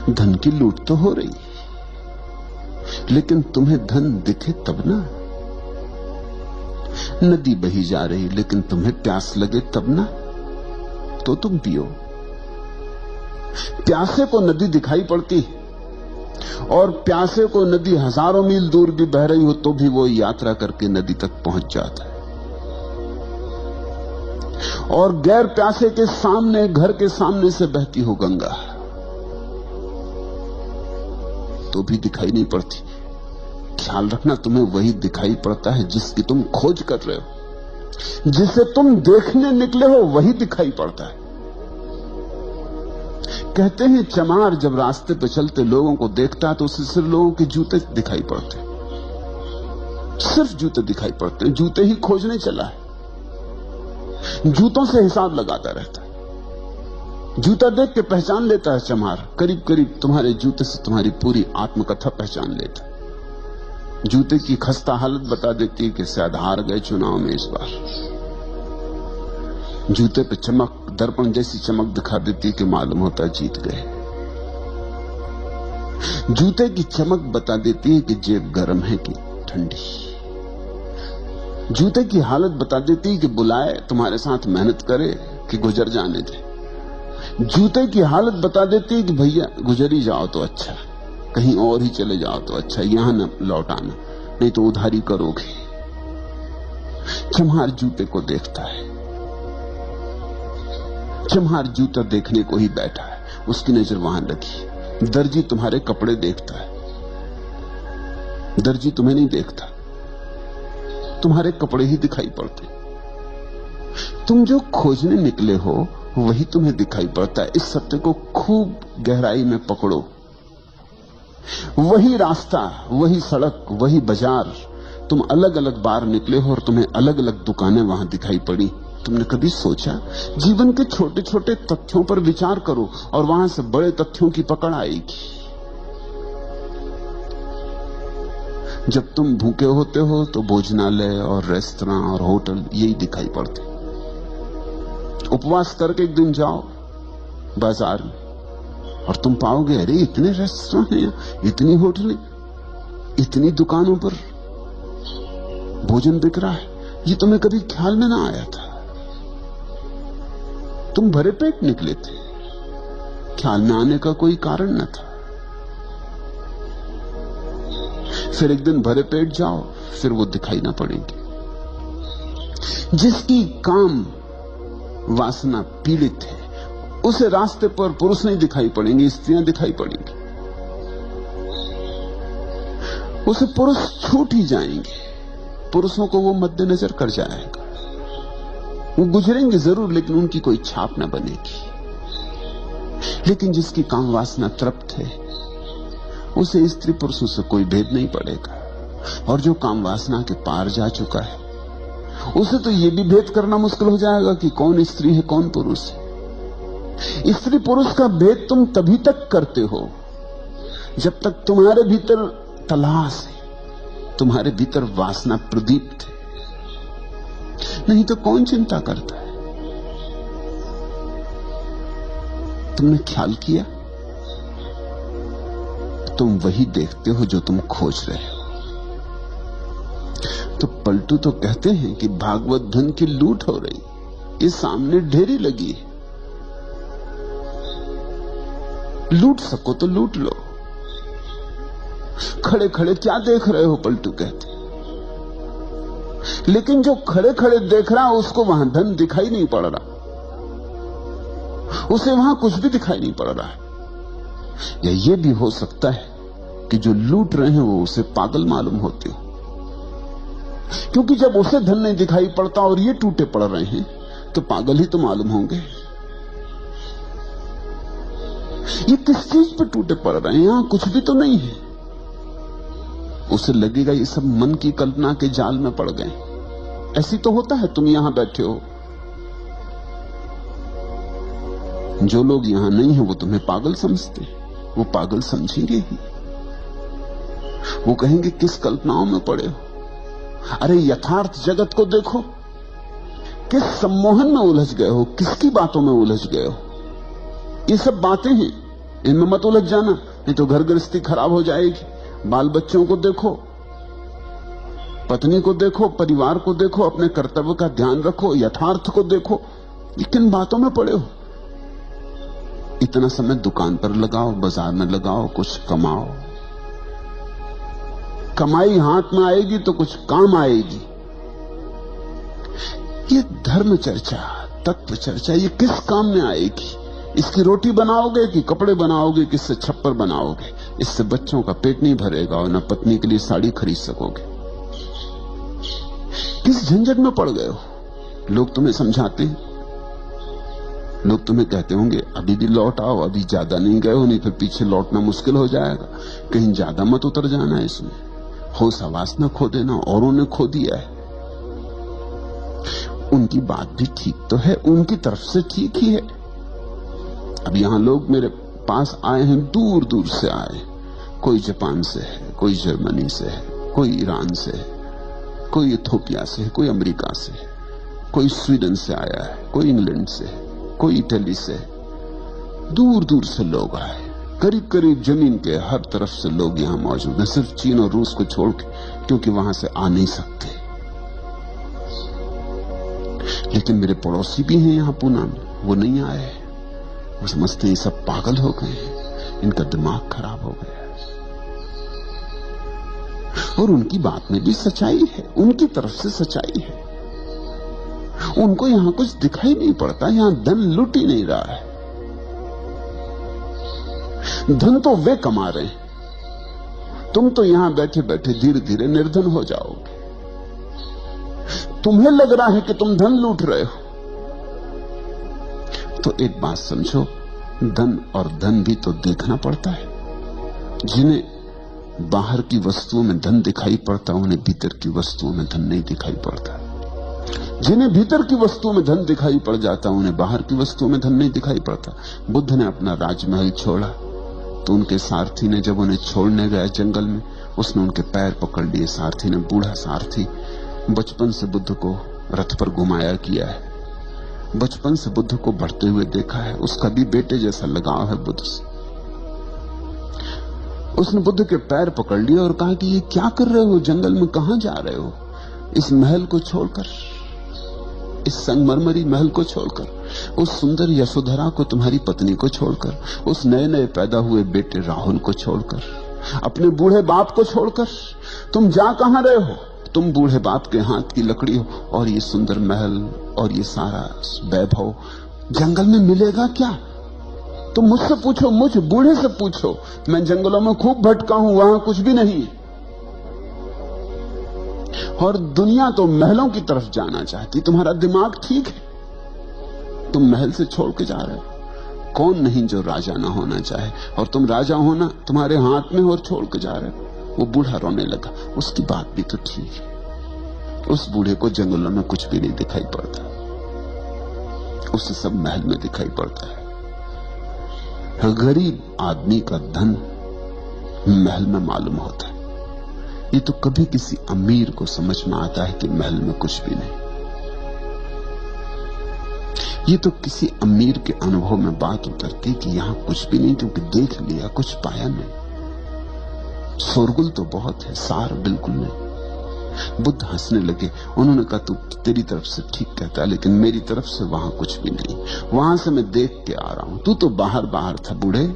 धन की लूट तो हो रही, लेकिन तुम्हें धन दिखे तब ना। नदी बही जा रही, लेकिन तुम्हें प्यास लगे तब ना, तो तुम पियो। प्यासे को नदी दिखाई पड़ती है, और प्यासे को नदी हजारों मील दूर भी बह रही हो तो भी वो यात्रा करके नदी तक पहुंच जाता है। और गैर प्यासे के सामने, घर के सामने से बहती हो गंगा, तो भी दिखाई नहीं पड़ती। ख्याल रखना, तुम्हें वही दिखाई पड़ता है जिसकी तुम खोज कर रहे हो। जिसे तुम देखने निकले हो वही दिखाई पड़ता है। कहते हैं चमार जब रास्ते पे चलते लोगों को देखता है तो उसे सिर्फ लोगों के जूते दिखाई पड़ते, सिर्फ जूते दिखाई पड़ते हैं। जूते ही खोजने चला है, जूतों से हिसाब लगाता रहता है। जूता देख के पहचान लेता है चमार, करीब करीब तुम्हारे जूते से तुम्हारी पूरी आत्मकथा पहचान लेता है। जूते की खस्ता हालत बता देती है कि शायद हार गए चुनाव में इस बार। जूते पे चमक, दर्पण जैसी चमक दिखा देती कि मालूम होता जीत गए। जूते की चमक बता देती है कि जेब गर्म है कि ठंडी। जूते की हालत बता देती है कि बुलाए, तुम्हारे साथ मेहनत करे कि गुजर जाने दे। जूते की हालत बता देती है कि भैया गुजर ही जाओ तो अच्छा, कहीं और ही चले जाओ तो अच्छा, यहां न लौट आना, नहीं तो उधारी करोगे। चम्हार जूते को देखता है, चम्हार जूता देखने को ही बैठा है, उसकी नजर वहां लगी। दर्जी तुम्हारे कपड़े देखता है, दर्जी तुम्हें नहीं देखता, तुम्हारे कपड़े ही दिखाई पड़ते। तुम जो खोजने निकले हो वही तुम्हें दिखाई पड़ता है। इस सत्य को खूब गहराई में पकड़ो। वही रास्ता, वही सड़क, वही बाजार, तुम अलग अलग बार निकले हो और तुम्हें अलग अलग दुकानें वहां दिखाई पड़ी। तुमने कभी सोचा? जीवन के छोटे छोटे तथ्यों पर विचार करो और वहां से बड़े तथ्यों की पकड़ आएगी। जब तुम भूखे होते हो तो भोजनालय और रेस्तरां और होटल यही दिखाई पड़ते। उपवास करके एक दिन जाओ बाजार में और तुम पाओगे अरे इतने रेस्तरां हैं, इतनी होटलें, इतनी दुकानों पर भोजन बिक रहा है, ये तुम्हें कभी ख्याल में ना आया था। तुम भरे पेट निकले थे, ख्याल में आने का कोई कारण न था। फिर एक दिन भरे पेट जाओ, फिर वो दिखाई ना पड़ेंगे। जिसकी काम वासना पीड़ित है उसे रास्ते पर पुरुष नहीं दिखाई पड़ेंगे, स्त्रियां दिखाई पड़ेंगी। उसे पुरुष छूट ही जाएंगे, पुरुषों को वो मद्देनजर कर जाएगा। वो गुजरेंगे जरूर लेकिन उनकी कोई छाप न बनेगी। लेकिन जिसकी काम वासना तृप्त है उसे स्त्री पुरुषों से कोई भेद नहीं पड़ेगा। और जो काम वासना के पार जा चुका है उसे तो यह भी भेद करना मुश्किल हो जाएगा कि कौन स्त्री है कौन पुरुष है। स्त्री पुरुष का भेद तुम तभी तक करते हो जब तक तुम्हारे भीतर तलाश है, तुम्हारे भीतर वासना प्रदीप्त है। नहीं तो कौन चिंता करता है? तुमने ख्याल किया? तुम वही देखते हो जो तुम खोज रहे हो। तो पलटू तो कहते हैं कि भागवत धन की लूट हो रही, ये सामने ढेरी लगी है, लूट सको तो लूट लो। खड़े खड़े क्या देख रहे हो? पलटू कहते। लेकिन जो खड़े खड़े देख रहा है उसको वहां धन दिखाई नहीं पड़ रहा, उसे वहां कुछ भी दिखाई नहीं पड़ रहा है। या ये भी हो सकता है कि जो लूट रहे हैं वो उसे पागल मालूम होते हो, क्योंकि जब उसे धन नहीं दिखाई पड़ता और ये टूटे पड़ रहे हैं तो पागल ही तो मालूम होंगे। ये किस चीज पे टूटे पड़ रहे हैं? यहां कुछ भी तो नहीं है। उसे लगेगा ये सब मन की कल्पना के जाल में पड़ गए। ऐसी तो होता है, तुम यहां बैठे हो, जो लोग यहां नहीं है वो तुम्हें पागल समझते, वो पागल समझेंगे ही। वो कहेंगे किस कल्पनाओं में पड़े हो। अरे यथार्थ जगत को देखो, किस सम्मोहन में उलझ गए हो, किसकी बातों में उलझ गए हो। ये सब बातें हैं, इनमें मत उलझ जाना, नहीं तो घर गृहस्थी खराब हो जाएगी। बाल बच्चों को देखो, पत्नी को देखो, परिवार को देखो, अपने कर्तव्य का ध्यान रखो, यथार्थ को देखो। ये किन बातों में पड़े हो? इतना समय दुकान पर लगाओ, बाजार में लगाओ, कुछ कमाओ। कमाई हाथ में आएगी तो कुछ काम आएगी। ये धर्म चर्चा, तत्व चर्चा, ये किस काम में आएगी? इसकी रोटी बनाओगे कि कपड़े बनाओगे, किससे छप्पर बनाओगे? इससे बच्चों का पेट नहीं भरेगा और न पत्नी के लिए साड़ी खरीद सकोगे। किस झंझट में पड़ गए हो? लोग तुम्हें समझाते हैं, लोग तुम्हें कहते होंगे अभी भी लौट आओ, अभी ज्यादा नहीं गए हो, नहीं फिर पीछे लौटना मुश्किल हो जाएगा, कहीं ज्यादा मत उतर जाना इसमें, होश हवास न खो देना, औरों ने खो दिया है। उनकी बात भी ठीक तो है, उनकी तरफ से ठीक ही है। अब यहां लोग मेरे पास आए हैं, दूर दूर से आए, कोई जापान से है, कोई जर्मनी से है, कोई ईरान से है, कोई इथोपिया से है, कोई अमेरिका से है, कोई स्वीडन से आया है, कोई इंग्लैंड से है, कोई इटली से है। दूर दूर से लोग आए, करीब करीब जमीन के हर तरफ से लोग यहां मौजूद हैं, सिर्फ चीन और रूस को छोड़ के, क्योंकि वहां से आ नहीं सकते। लेकिन मेरे पड़ोसी भी हैं यहां पूना में, वो नहीं आए। वो समझते हैं सब पागल हो गए हैं, इनका दिमाग खराब हो गया। और उनकी बात में भी सच्चाई है, उनकी तरफ से सच्चाई है। उनको यहां कुछ दिखाई नहीं पड़ता, यहां धन लुट ही नहीं रहा है। धन तो वे कमा रहे हैं, तुम तो यहां बैठे बैठे धीरे धीरे निर्धन हो जाओगे। तुम्हें लग रहा है कि तुम धन लूट रहे हो। तो एक बात समझो, धन और धन भी तो देखना पड़ता है। जिन्हें बाहर की वस्तुओं में धन दिखाई पड़ता, उन्हें भीतर की वस्तुओं में धन नहीं दिखाई पड़ता। जिन्हें भीतर की वस्तुओं में धन दिखाई पड़ जाता, उन्हें बाहर की वस्तुओं में धन नहीं दिखाई पड़ता। बुद्ध ने अपना राजमहल छोड़ा तो उनके सारथी ने, जब उन्हें छोड़ने गया जंगल में, उसने उनके पैर पकड़ लिए। सारथी ने, बूढ़ा सारथी, बचपन से बुद्ध को रथ पर घुमाया किया है, बचपन से बुद्ध को बढ़ते हुए देखा है, उसका भी बेटे जैसा लगाव है बुद्ध से। उसने बुद्ध के पैर पकड़ लिए और कहा कि ये क्या कर रहे हो, जंगल में कहां जा रहे हो, इस महल को छोड़कर, इस संगमरमरी महल को छोड़कर, उस सुंदर यशोधरा को, तुम्हारी पत्नी को छोड़कर, उस नए नए पैदा हुए बेटे राहुल को छोड़कर, अपने बूढ़े बाप को छोड़कर तुम जा कहां रहे हो? तुम बूढ़े बाप के हाथ की लकड़ी हो और ये सुंदर महल और ये सारा वैभव जंगल में मिलेगा क्या? तुम मुझसे पूछो, मुझ बूढ़े से पूछो, मैं जंगलों में खूब भटका हूं, वहां कुछ भी नहीं है। और दुनिया तो महलों की तरफ जाना चाहती। तुम्हारा दिमाग ठीक है, तुम महल से छोड़ के जा रहे हो। कौन नहीं जो राजा ना होना चाहे, और तुम राजा होना तुम्हारे हाथ में और छोड़ के जा रहे हो। वो बूढ़ा रोने लगा। उसकी बात भी तो ठीक है, उस बूढ़े को जंगलों में कुछ भी नहीं दिखाई पड़ता, उसे सब महल में दिखाई पड़ता है। गरीब आदमी का धन महल में मालूम होता है। ये तो कभी किसी अमीर को समझ में आता है कि महल में कुछ भी नहीं। ये तो किसी अमीर के अनुभव में बात उतरती कि यहां कुछ भी नहीं, क्योंकि देख लिया, कुछ पाया नहीं। शोरगुल तो बहुत है, सार बिल्कुल नहीं। बुद्ध हंसने लगे। उन्होंने कहा, तू तेरी तरफ से ठीक कहता है, लेकिन मेरी तरफ से वहां कुछ भी नहीं। वहां से मैं देख के आ रहा हूं। तू तो बाहर बाहर था बूढ़े,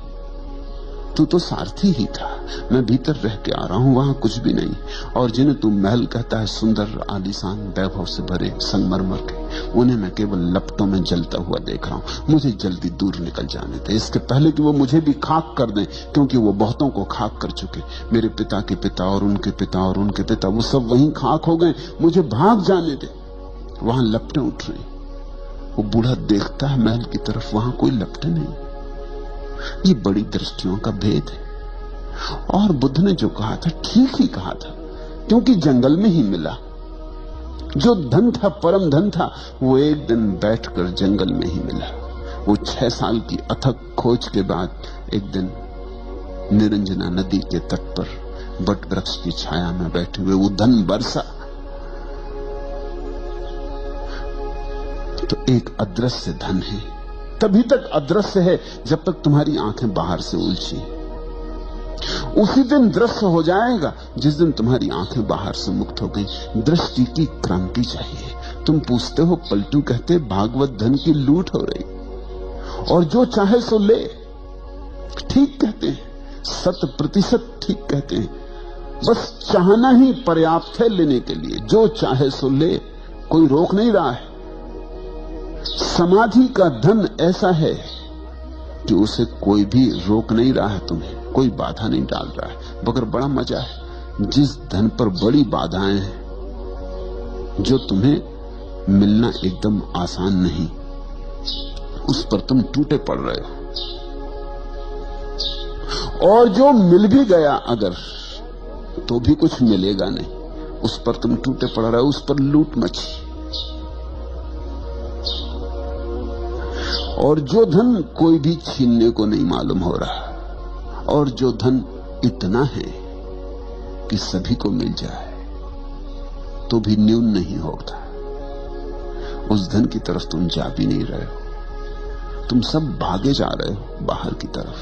तू तो सारथी ही था। मैं भीतर रह के आ रहा हूं, वहां कुछ भी नहीं। और जिन्हें तू महल कहता है, सुंदर आलीशान वैभव से भरे संगमरमर के, उन्हें मैं केवल लपटों में जलता हुआ देख रहा हूं। मुझे जल्दी दूर निकल जाने दे, इसके पहले कि वो मुझे भी खाक कर दें, क्योंकि वो बहुतों को खाक कर चुके। मेरे पिता के पिता और उनके पिता और उनके पिता, वो सब वहीं खाक हो गए। मुझे भाग जाने दे। वहां लपटें उठ रही। वो बूढ़ा देखता है महल की तरफ, वहां कोई लपटें नहीं। ये बड़ी दृष्टियों का भेद है। और बुद्ध ने जो कहा था ठीक ही कहा था, क्योंकि जंगल में ही मिला। जो धन था, परम धन था, वो एक दिन बैठकर जंगल में ही मिला। वो 6 साल की अथक खोज के बाद एक दिन निरंजना नदी के तट पर बट वृक्ष की छाया में बैठे हुए वो धन बरसा। तो एक अदृश्य धन है, तभी तक अदृश्य है जब तक तुम्हारी आंखें बाहर से उलझी। उसी दिन दृश्य हो जाएगा जिस दिन तुम्हारी आंखें बाहर से मुक्त हो गई। दृष्टि की क्रांति चाहिए। तुम पूछते हो, पलटू कहते भागवत धन की लूट हो रही, और जो चाहे सो ले। ठीक कहते हैं, 100% ठीक कहते हैं। बस चाहना ही पर्याप्त है लेने के लिए। जो चाहे सो ले, कोई रोक नहीं रहा है। समाधि का धन ऐसा है कि उसे कोई भी रोक नहीं रहा है, तुम्हें कोई बाधा नहीं डाल रहा है। मगर बड़ा मजा है, जिस धन पर बड़ी बाधाएं हैं, जो तुम्हें मिलना एकदम आसान नहीं, उस पर तुम टूटे पड़ रहे हो। और जो मिल भी गया अगर, तो भी कुछ मिलेगा नहीं, उस पर तुम टूटे पड़ रहे हो, उस पर लूट मची। और जो धन कोई भी छीनने को नहीं मालूम हो रहा, और जो धन इतना है कि सभी को मिल जाए तो भी न्यून नहीं होता, उस धन की तरफ तुम जा भी नहीं रहे हो। तुम सब भागे जा रहे हो बाहर की तरफ।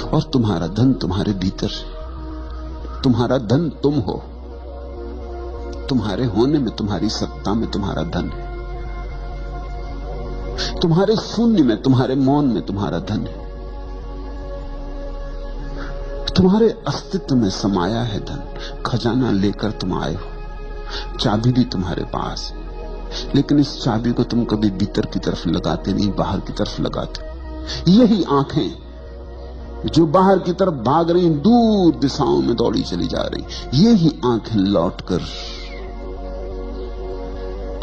और तुम्हारा धन तुम्हारे भीतर है। तुम्हारा धन तुम हो। तुम्हारे होने में, तुम्हारी सत्ता में तुम्हारा धन है। तुम्हारे शून्य में, तुम्हारे मौन में तुम्हारा धन है। तुम्हारे अस्तित्व में समाया है धन। खजाना लेकर तुम आए हो, चाबी भी तुम्हारे पास है। लेकिन इस चाबी को तुम कभी भीतर की तरफ लगाते नहीं, बाहर की तरफ लगाते। यही आंखें जो बाहर की तरफ भाग रही, दूर दिशाओं में दौड़ी चली जा रही, यही आंखें लौटकर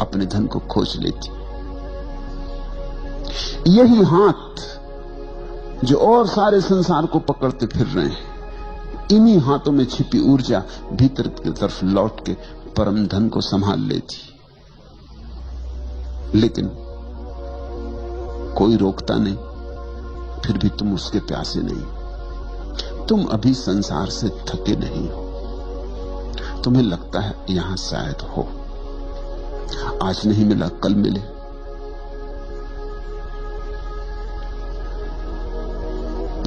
अपने धन को खोज लेती। यही हाथ जो और सारे संसार को पकड़ते फिर रहे हैं, इन्हीं हाथों में छिपी ऊर्जा भीतर की तरफ लौट के परम धन को संभाल लेती। लेकिन कोई रोकता नहीं, फिर भी तुम उसके प्यासे नहीं। तुम अभी संसार से थके नहीं हो। तुम्हें लगता है यहां शायद हो, आज नहीं मिला कल मिले।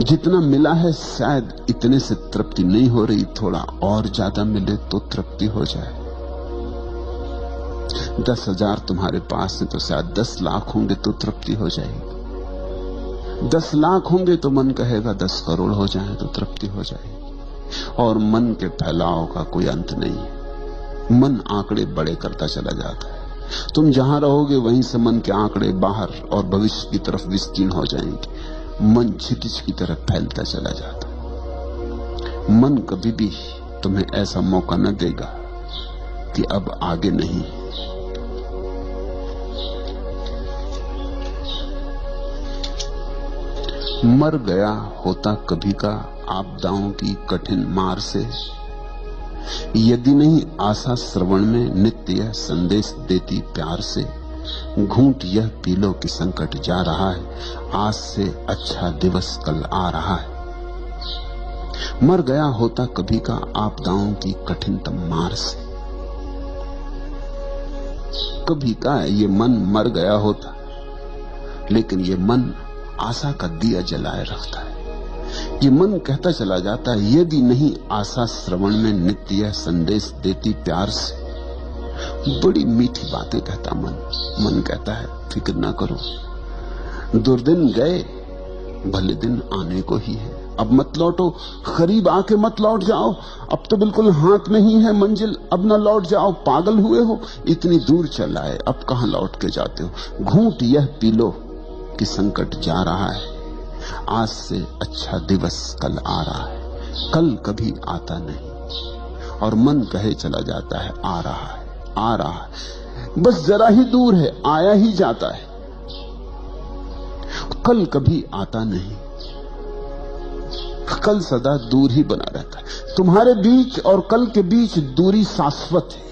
जितना मिला है शायद इतने से तृप्ति नहीं हो रही, थोड़ा और ज्यादा मिले तो तृप्ति हो जाए। 10,000 तुम्हारे पास है तो शायद 10 लाख होंगे तो तृप्ति हो जाएगी। 10 लाख होंगे तो मन कहेगा 10 करोड़ हो जाए तो तृप्ति हो जाएगी। और मन के फैलाव का कोई अंत नहीं है। मन आंकड़े बड़े करता चला जाता है। तुम जहां रहोगे वहीं से मन के आंकड़े बाहर और भविष्य की तरफ विस्तीर्ण हो जाएंगे। मन क्षितिज की तरफ फैलता चला जाता। मन कभी भी तुम्हें ऐसा मौका न देगा कि अब आगे नहीं। मर गया होता कभी का आपदाओं की कठिन मार से, यदि नहीं आशा श्रवण में नित्य संदेश देती प्यार से। घूंट यह पी लो कि संकट जा रहा है, आज से अच्छा दिवस कल आ रहा है। मर गया होता कभी का आपदाओं की कठिनतम मार से। कभी का ये मन मर गया होता, लेकिन ये मन आशा का दिया जलाए रखता है। ये मन कहता चला जाता है, यदि नहीं आशा श्रवण में नित्य संदेश देती प्यार से। बड़ी मीठी बातें कहता मन। मन कहता है फिक्र ना करो, दुर्दिन गए, भले दिन आने को ही है। अब मत लौटो, करीब आके मत लौट जाओ। अब तो बिल्कुल हाथ में ही है मंजिल, अब ना लौट जाओ। पागल हुए हो, इतनी दूर चल आए, अब कहां लौट के जाते हो। घूंट यह पी लो कि संकट जा रहा है, आज से अच्छा दिवस कल आ रहा है। कल कभी आता नहीं और मन कहे चला जाता है आ रहा है, आ रहा है, बस जरा ही दूर है, आया ही जाता है। कल कभी आता नहीं, कल सदा दूर ही बना रहता है। तुम्हारे बीच और कल के बीच दूरी शाश्वत है,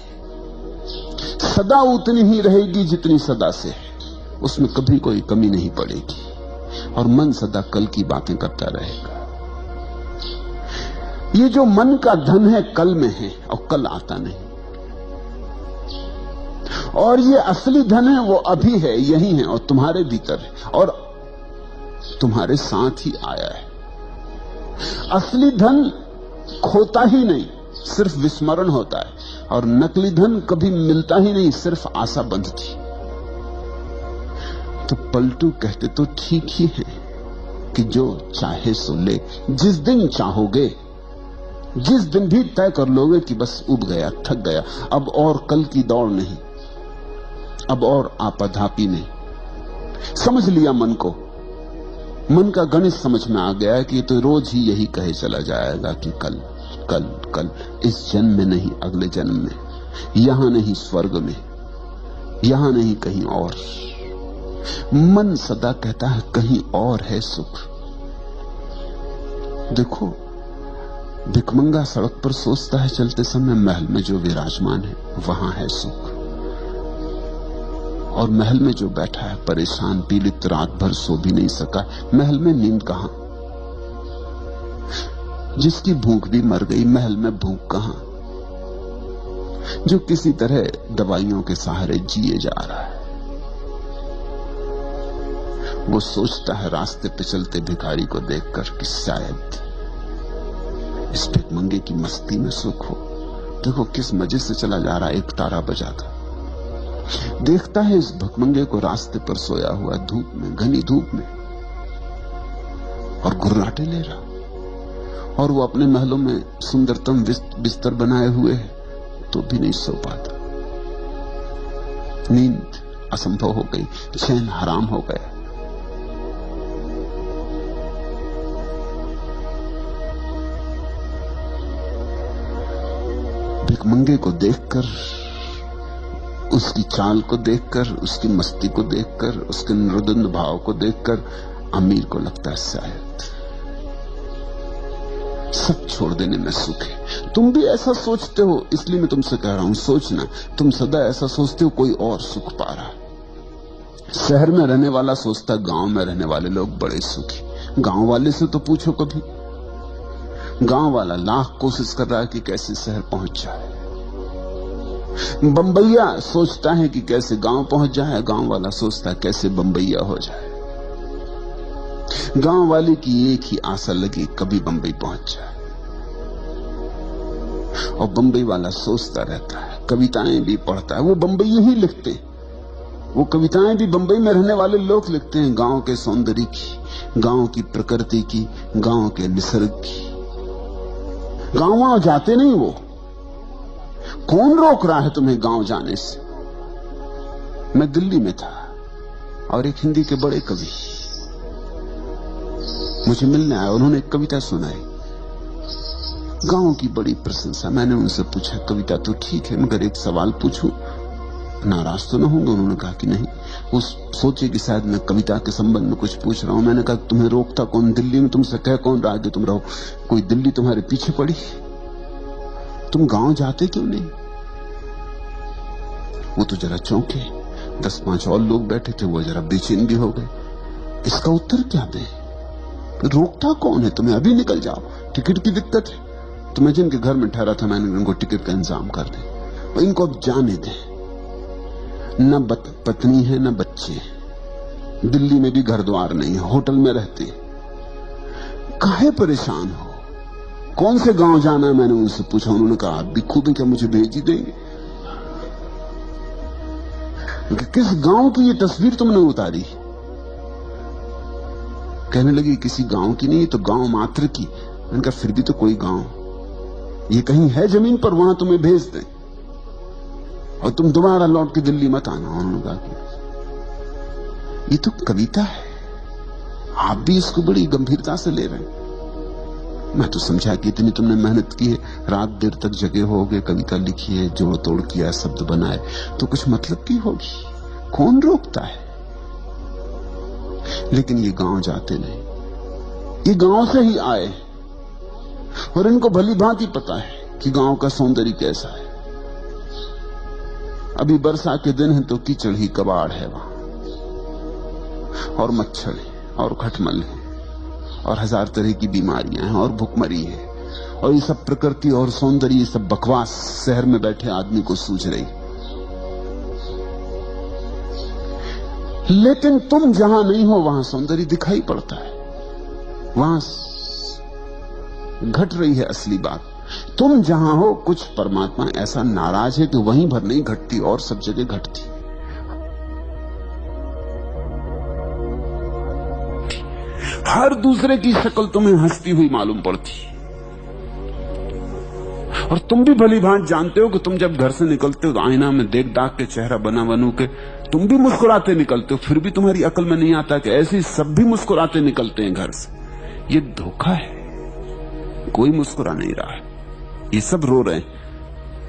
सदा उतनी ही रहेगी जितनी सदा से है, उसमें कभी कोई कमी नहीं पड़ेगी। और मन सदा कल की बातें करता रहेगा। ये जो मन का धन है कल में है और कल आता नहीं, और ये असली धन है वो अभी है, यही है और तुम्हारे भीतर है और तुम्हारे साथ ही आया है। असली धन खोता ही नहीं, सिर्फ विस्मरण होता है, और नकली धन कभी मिलता ही नहीं, सिर्फ आशा बंधती। तो पलटू कहते तो ठीक ही है कि जो चाहे सो ले। जिस दिन चाहोगे, जिस दिन भी तय कर लोगे कि बस उब गया, थक गया, अब और कल की दौड़ नहीं, अब और आपाधापी नहीं, समझ लिया मन को, मन का गणित समझ में आ गया है कि तो रोज ही यही कहे चला जाएगा कि कल कल कल, इस जन्म में नहीं अगले जन्म में, यहां नहीं स्वर्ग में, यहां नहीं कहीं और। मन सदा कहता है कहीं और है सुख। देखो भिखमंगा सड़क पर सोचता है चलते समय महल में जो विराजमान है वहां है सुख, और महल में जो बैठा है परेशान पीड़ित, रात भर सो भी नहीं सका, महल में नींद कहां? जिसकी भूख भी मर गई, महल में भूख कहां? जो किसी तरह दवाइयों के सहारे जिए जा रहा है, वो सोचता है रास्ते पे चलते भिखारी को देखकर कि शायद इस भिखमंगे की मस्ती में सुख हो। देखो किस मजे से चला जा रहा है, एक तारा बजाता। देखता है इस भिखमंगे को रास्ते पर सोया हुआ, धूप में, घनी धूप में, और गुर्राटे ले रहा, और वो अपने महलों में सुंदरतम बिस्तर बनाए हुए है तो भी नहीं सो पाता। नींद असंभव हो गई, चैन हराम हो गया। भिखमंगे को देखकर, उसकी चाल को देखकर, उसकी मस्ती को देखकर, उसके नृदंद भाव को देखकर अमीर को लगता है शायद सब छोड़ देने में सुख है। तुम भी ऐसा सोचते हो, इसलिए मैं तुमसे कह रहा हूं, सोचना। तुम सदा ऐसा सोचते हो कोई और सुख पा रहा। शहर में रहने वाला सोचता गांव में रहने वाले लोग बड़े सुखी। गांव वाले से तो पूछो कभी। गांव वाला लाख कोशिश कर रहा है कि कैसे शहर पहुंच जाए। बंबईया सोचता है कि कैसे गांव पहुंच जाए, गांव वाला सोचता है कैसे बंबईया हो जाए। गांव वाले की एक ही आशा लगी, कभी बंबई पहुंच जाए। और बंबई वाला सोचता रहता है, कविताएं भी पढ़ता है, वो बंबई ही लिखते हैं। वो कविताएं भी बंबई में रहने वाले लोग लिखते हैं, गांव के सौंदर्य की, गांव की प्रकृति की, गांव के निसर्ग की। गांव वहां जाते नहीं वो। कौन रोक रहा है तुम्हें गांव जाने से? मैं दिल्ली में था और एक हिंदी के बड़े कवि मुझे मिलने आए। उन्होंने एक कविता सुनाई, गांव की बड़ी प्रशंसा। मैंने उनसे पूछा, कविता तो ठीक है मगर एक सवाल पूछूं, नाराज तो ना होंगे? उन्होंने कहा कि नहीं। वो सोचे कि शायद मैं कविता के संबंध में कुछ पूछ रहा हूं। मैंने कहा, तुम्हें रोकता कौन? दिल्ली में तुमसे कह कौन रहा कि तुम रहो? कोई दिल्ली तुम्हारे पीछे पड़ी? तुम गांव जाते क्यों नहीं? वो तो जरा चौंके। 10-5 और लोग बैठे थे, वो जरा बेचैन भी हो गए। इसका उत्तर क्या दें? रोकता कौन है तुम्हें? अभी निकल जाओ, टिकट की दिक्कत है। तो मैं जिनके घर में ठहरा था, मैंने उनको टिकट का इंतजाम कर दे, और इनको अब जाने दें। न पत्नी है न बच्चे, दिल्ली में भी घर द्वार नहीं है, होटल में रहते। काहे परेशान हो? कौन से गांव जाना है? मैंने उनसे पूछा। उन्होंने कहा, आप भी खूब है, क्या मुझे भेज ही देंगे? किस गांव की ये तस्वीर तुमने उतारी? कहने लगी, किसी गांव की नहीं, तो गांव मात्र की। मैंने कहा, फिर भी तो कोई गांव ये कहीं है जमीन पर, वहां तुम्हें भेज दें और तुम दोबारा लौट के दिल्ली मत आना। उन्होंने कहा कि ये तो कविता है, आप भी इसको बड़ी गंभीरता से ले रहे हैं। मैं तो समझा कि इतनी तुमने मेहनत की है, रात देर तक जगे होगे, कविता लिखी है, जोड़ तोड़ किया, शब्द बनाए, तो कुछ मतलब की होगी। कौन रोकता है? लेकिन ये गांव जाते नहीं, ये गांव से ही आए और इनको भली भांति पता है कि गांव का सौंदर्य कैसा है। अभी बरसात के दिन है तो कीचड़ ही कबाड़ है वहां, और मच्छर है और खटमल है और 1000 तरह की बीमारियां हैं और भुखमरी है, और ये सब प्रकृति और सौंदर्य, ये सब बकवास शहर में बैठे आदमी को सूझ रही। लेकिन तुम जहां नहीं हो वहां सौंदर्य दिखाई पड़ता है, वहां घट रही है असली बात। तुम जहां हो, कुछ परमात्मा ऐसा नाराज है कि वहीं भर नहीं घटती और सब जगह घटती। हर दूसरे की शक्ल तुम्हें हंसती हुई मालूम पड़ती, और तुम भी भली भांति जानते हो कि तुम जब घर से निकलते हो तो आईना में देख दाख के चेहरा बना बनू के तुम भी मुस्कुराते निकलते हो, फिर भी तुम्हारी अकल में नहीं आता कि ऐसे सब भी मुस्कुराते निकलते हैं घर से। ये धोखा है, कोई मुस्कुरा नहीं रहा है, ये सब रो रहे हैं।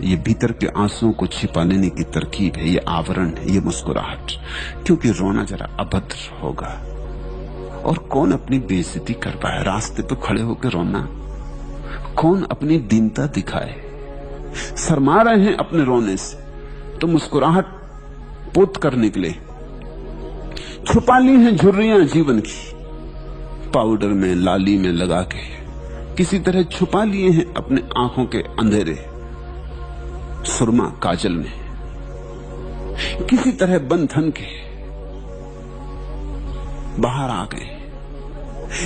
ये भीतर के आंसुओं को छिपा लेने की तरकीब है, ये आवरण है, ये मुस्कुराहट, क्योंकि रोना जरा अभद्र होगा। और कौन अपनी बेइज्जती कर पाए? रास्ते पे खड़े होकर रोना, कौन अपनी दीनता दिखाए? शर्मा रहे हैं अपने रोने से, तो मुस्कुराहट पोत कर निकले। छुपा ली हैं झुर्रियां जीवन की, पाउडर में, लाली में लगा के किसी तरह छुपा लिए हैं अपने आंखों के अंधेरे, सुरमा काजल में, किसी तरह बंधन के बाहर आ गए।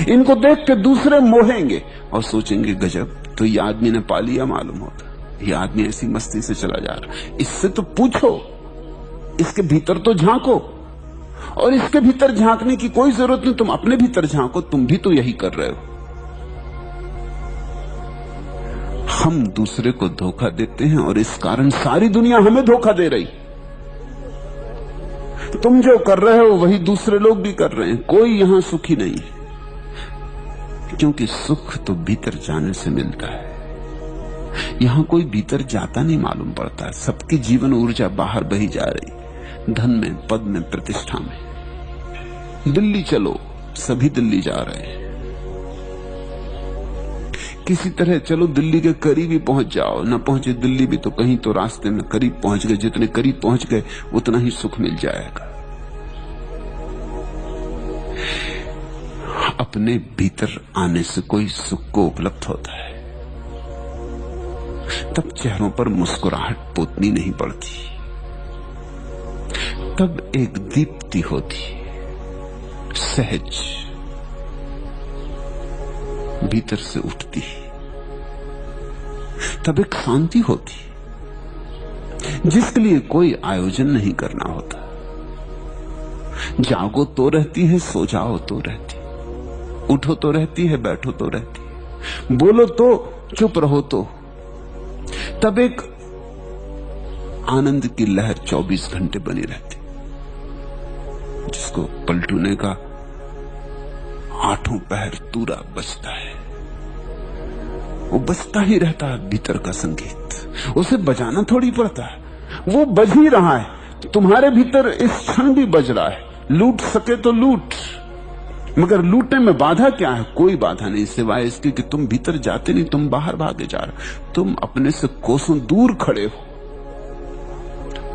इनको देख के दूसरे मोहेंगे और सोचेंगे, गजब, तो ये आदमी ने पा लिया मालूम होता, ये आदमी ऐसी मस्ती से चला जा रहा। इससे तो पूछो, इसके भीतर तो झांको, और इसके भीतर झांकने की कोई जरूरत नहीं, तुम अपने भीतर झांको, तुम भी तो यही कर रहे हो। हम दूसरे को धोखा देते हैं और इस कारण सारी दुनिया हमें धोखा दे रही। तुम जो कर रहे हो वही दूसरे लोग भी कर रहे हैं। कोई यहां सुखी नहीं है, क्योंकि सुख तो भीतर जाने से मिलता है। यहां कोई भीतर जाता नहीं मालूम पड़ता। सबकी जीवन ऊर्जा बाहर बही जा रही, धन में, पद में, प्रतिष्ठा में। दिल्ली चलो, सभी दिल्ली जा रहे हैं। किसी तरह चलो दिल्ली के करीब ही पहुंच जाओ, ना पहुंचे दिल्ली भी तो कहीं तो रास्ते में करीब पहुंच गए। जितने करीब पहुंच गए उतना ही सुख मिल जाएगा। अपने भीतर आने से कोई सुख को उपलब्ध होता है, तब चेहरों पर मुस्कुराहट पोतनी नहीं पड़ती, तब एक दीप्ति होती, सहज भीतर से उठती, तब एक शांति होती जिसके लिए कोई आयोजन नहीं करना होता। जागो तो रहती है, सो जाओ तो रहती, उठो तो रहती है, बैठो तो रहती है, बोलो तो, चुप रहो तो, तब एक आनंद की लहर 24 घंटे बनी रहती, जिसको पलटू ने का आठों पहर तूरा बजता है। वो बजता ही रहता है भीतर का संगीत, उसे बजाना थोड़ी पड़ता है, वो बज ही रहा है। तुम्हारे भीतर इस क्षण भी बज रहा है। लूट सके तो लूट, मगर लूटने में बाधा क्या है? कोई बाधा नहीं, सिवाय इसके कि तुम भीतर जाते नहीं, तुम बाहर भागे जा रहे। तुम अपने से कोसों दूर खड़े हो,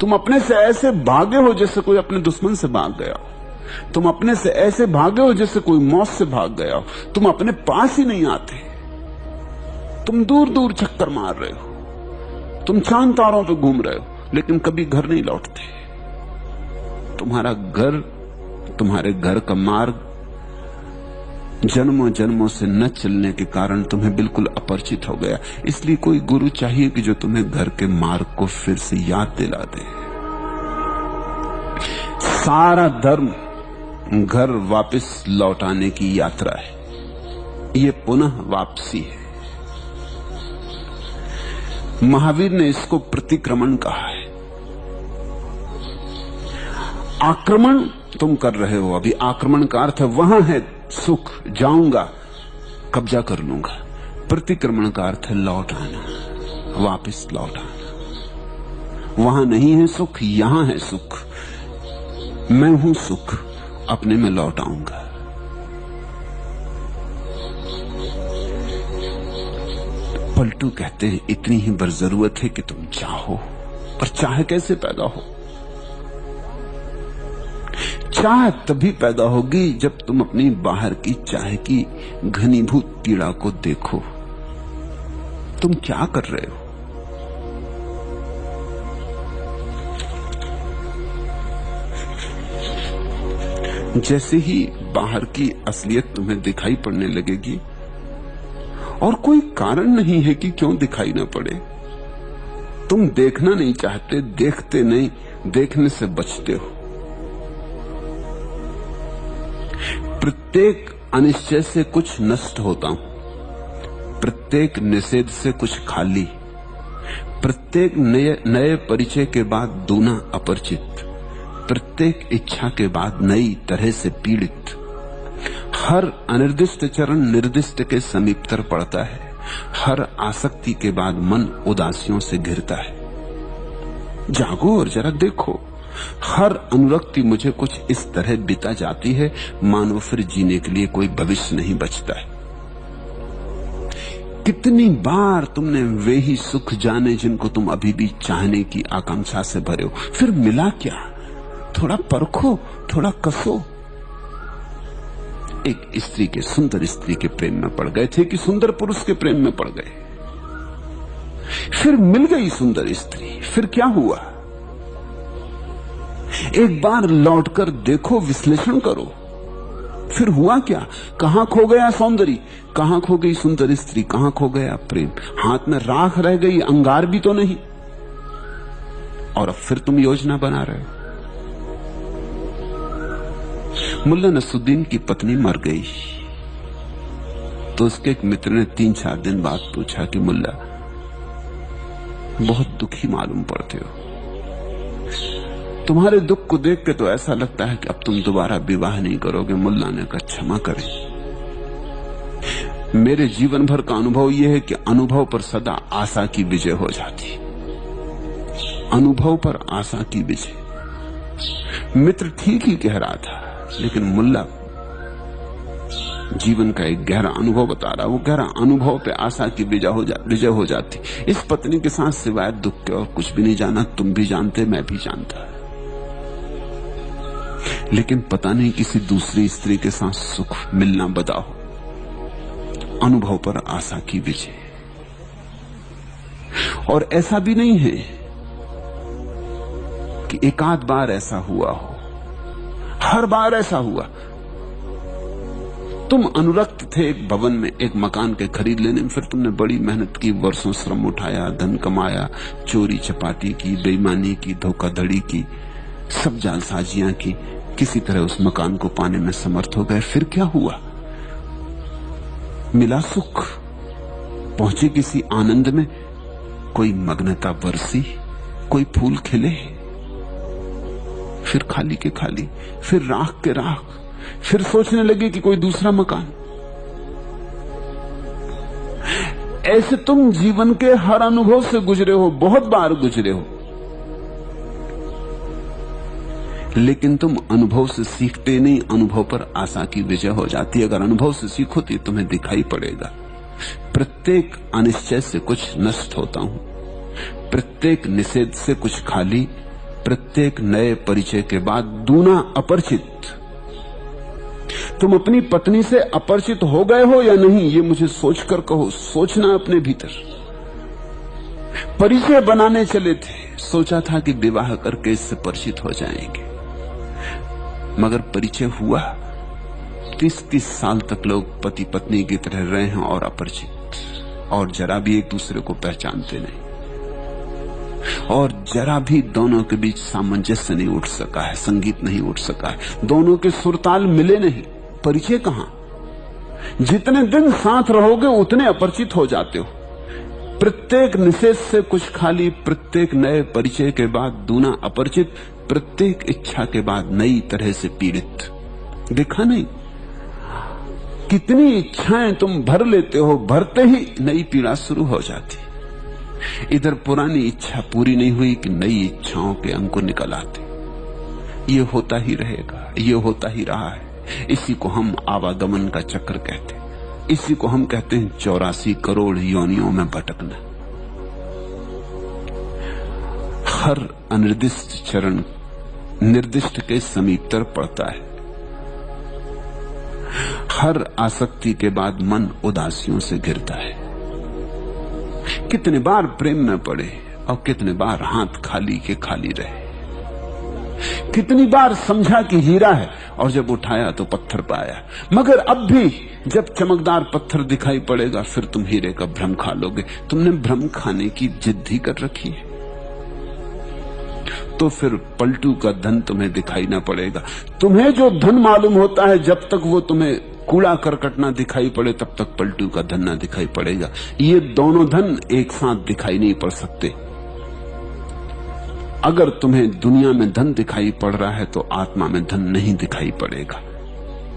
तुम अपने से ऐसे भागे हो जैसे कोई अपने दुश्मन से भाग गया हो, तुम अपने से ऐसे भागे हो जैसे कोई मौत से भाग गया हो। तुम अपने पास ही नहीं आते, तुम दूर दूर चक्कर मार रहे हो, तुम चांद तारों पे घूम रहे हो, लेकिन कभी घर नहीं लौटते। तुम्हारा घर, तुम्हारे घर का मार्ग जन्मों जन्मों से न चलने के कारण तुम्हें बिल्कुल अपरिचित हो गया। इसलिए कोई गुरु चाहिए कि जो तुम्हें घर के मार्ग को फिर से याद दिला दे। सारा धर्म घर वापस लौटाने की यात्रा है, ये पुनः वापसी है। महावीर ने इसको प्रतिक्रमण कहा है। आक्रमण तुम कर रहे हो अभी, आक्रमण का अर्थ है वहां है सुख, जाऊंगा, कब्जा कर लूंगा। प्रतिक्रमण का अर्थ है लौट आना, वापस लौट आना। वहां नहीं है सुख, यहां है सुख। मैं हूं सुख, अपने में लौट आऊंगा। पलटू कहते हैं इतनी ही बर जरूरत है कि तुम चाहो, पर चाह कैसे पैदा हो? चाह तभी पैदा होगी जब तुम अपनी बाहर की चाह की घनीभूत पीड़ा को देखो। तुम क्या कर रहे हो? जैसे ही बाहर की असलियत तुम्हें दिखाई पड़ने लगेगी, और कोई कारण नहीं है कि क्यों दिखाई ना पड़े, तुम देखना नहीं चाहते, देखते नहीं, देखने से बचते हो। प्रत्येक अनिश्चय से कुछ नष्ट होता हूं, प्रत्येक निषेध से कुछ खाली, प्रत्येक नए परिचय के बाद दूना अपरिचित, प्रत्येक इच्छा के बाद नई तरह से पीड़ित। हर अनिर्दिष्ट चरण निर्दिष्ट के समीपतर पड़ता है। हर आसक्ति के बाद मन उदासियों से घिरता है। जागो और जरा देखो, हर अनुरक्ति मुझे कुछ इस तरह बिता जाती है मानो फिर जीने के लिए कोई भविष्य नहीं बचता है। कितनी बार तुमने वे ही सुख जाने जिनको तुम अभी भी चाहने की आकांक्षा से भरे हो, फिर मिला क्या? थोड़ा परखो, थोड़ा कसो। एक स्त्री के, सुंदर स्त्री के प्रेम में पड़ गए थे कि सुंदर पुरुष के प्रेम में पड़ गए, फिर मिल गई सुंदर स्त्री, फिर क्या हुआ? एक बार लौटकर देखो, विश्लेषण करो, फिर हुआ क्या? कहां खो गया सौंदर्य, कहां खो गई सुंदर स्त्री, कहां खो गया प्रेम? हाथ में राख रह गई, अंगार भी तो नहीं। और अब फिर तुम योजना बना रहे हो। मुल्ला नसरुद्दीन की पत्नी मर गई तो उसके एक मित्र ने 3-4 दिन बाद पूछा कि मुल्ला बहुत दुखी मालूम पड़ते हो। तुम्हारे दुख को देख के तो ऐसा लगता है कि अब तुम दोबारा विवाह नहीं करोगे। मुल्ला ने कहा क्षमा करें, मेरे जीवन भर का अनुभव यह है कि अनुभव पर सदा आशा की विजय हो जाती। अनुभव पर आशा की विजय। मित्र ठीक ही कह रहा था, लेकिन मुल्ला जीवन का एक गहरा अनुभव बता रहा। वो गहरा अनुभव पे आशा की विजय हो जाती। इस पत्नी के साथ सिवाय दुख के और कुछ भी नहीं जाना। तुम भी जानते, मैं भी जानता, लेकिन पता नहीं किसी दूसरी स्त्री के साथ सुख मिलना बदा हो। अनुभव पर आशा की विजय। और ऐसा भी नहीं है कि एकाध बार ऐसा हुआ हो, हर बार ऐसा हुआ। तुम अनुरक्त थे एक भवन में, एक मकान के खरीद लेने में, फिर तुमने बड़ी मेहनत की, वर्षों श्रम उठाया, धन कमाया, चोरी चपाटी की, बेईमानी की, धोखाधड़ी की, सब जालसाजियां की, किसी तरह उस मकान को पाने में समर्थ हो गए। फिर क्या हुआ? मिला सुख, पहुंचे किसी आनंद में, कोई मग्नता बरसी, कोई फूल खिले, फिर खाली के खाली, फिर राख के राख, फिर सोचने लगे कि कोई दूसरा मकान। ऐसे तुम जीवन के हर अनुभव से गुजरे हो, बहुत बार गुजरे हो, लेकिन तुम अनुभव से सीखते नहीं। अनुभव पर आशा की विजय हो जाती। अगर अनुभव से सीखोती तुम्हें दिखाई पड़ेगा, प्रत्येक अनिश्चय से कुछ नष्ट होता हूं, प्रत्येक निषेध से कुछ खाली, प्रत्येक नए परिचय के बाद दूना अपरिचित। तुम अपनी पत्नी से अपरिचित हो गए हो या नहीं, ये मुझे सोचकर कहो। सोचना अपने भीतर। परिचय बनाने चले थे, सोचा था कि विवाह करके इससे परिचित हो जाएंगे, मगर परिचय हुआ। 30-30 साल तक लोग पति पत्नी की तरह रहे हैं और अपरिचित, और जरा भी एक दूसरे को पहचानते नहीं, और जरा भी दोनों के बीच सामंजस्य नहीं उठ सका है, संगीत नहीं उठ सका है, दोनों के सुरताल मिले नहीं। परिचय कहां? जितने दिन साथ रहोगे उतने अपरिचित हो जाते हो। प्रत्येक निषेध से कुछ खाली, प्रत्येक नए परिचय के बाद दूना अपरिचित, प्रत्येक इच्छा के बाद नई तरह से पीड़ित। देखा नहीं कितनी इच्छाएं तुम भर लेते हो, भरते ही नई पीड़ा शुरू हो जाती। इधर पुरानी इच्छा पूरी नहीं हुई कि नई इच्छाओं के अंकुर निकल आते। ये होता ही रहेगा, ये होता ही रहा है। इसी को हम आवागमन का चक्र कहते हैं। इसी को हम कहते हैं 84 करोड़ योनियों में भटकना। हर अनिर्दिष्ट चरण निर्दिष्ट के समीपतर पड़ता है। हर आसक्ति के बाद मन उदासियों से घिरता है। कितने बार प्रेम में पड़े और कितने बार हाथ खाली के खाली रहे। कितनी बार समझा कि हीरा है और जब उठाया तो पत्थर पाया। मगर अब भी जब चमकदार पत्थर दिखाई पड़ेगा फिर तुम हीरे का भ्रम खा लोगे। तुमने भ्रम खाने की जिद ही कर रखी है, तो फिर पलटू का धन तुम्हें दिखाई ना पड़ेगा। तुम्हें जो धन मालूम होता है, जब तक वो तुम्हें कूड़ा करकट ना दिखाई पड़े तब तक पलटू का धन ना दिखाई पड़ेगा। ये दोनों धन एक साथ दिखाई नहीं पड़ सकते। अगर तुम्हें दुनिया में धन दिखाई पड़ रहा है तो आत्मा में धन नहीं दिखाई पड़ेगा।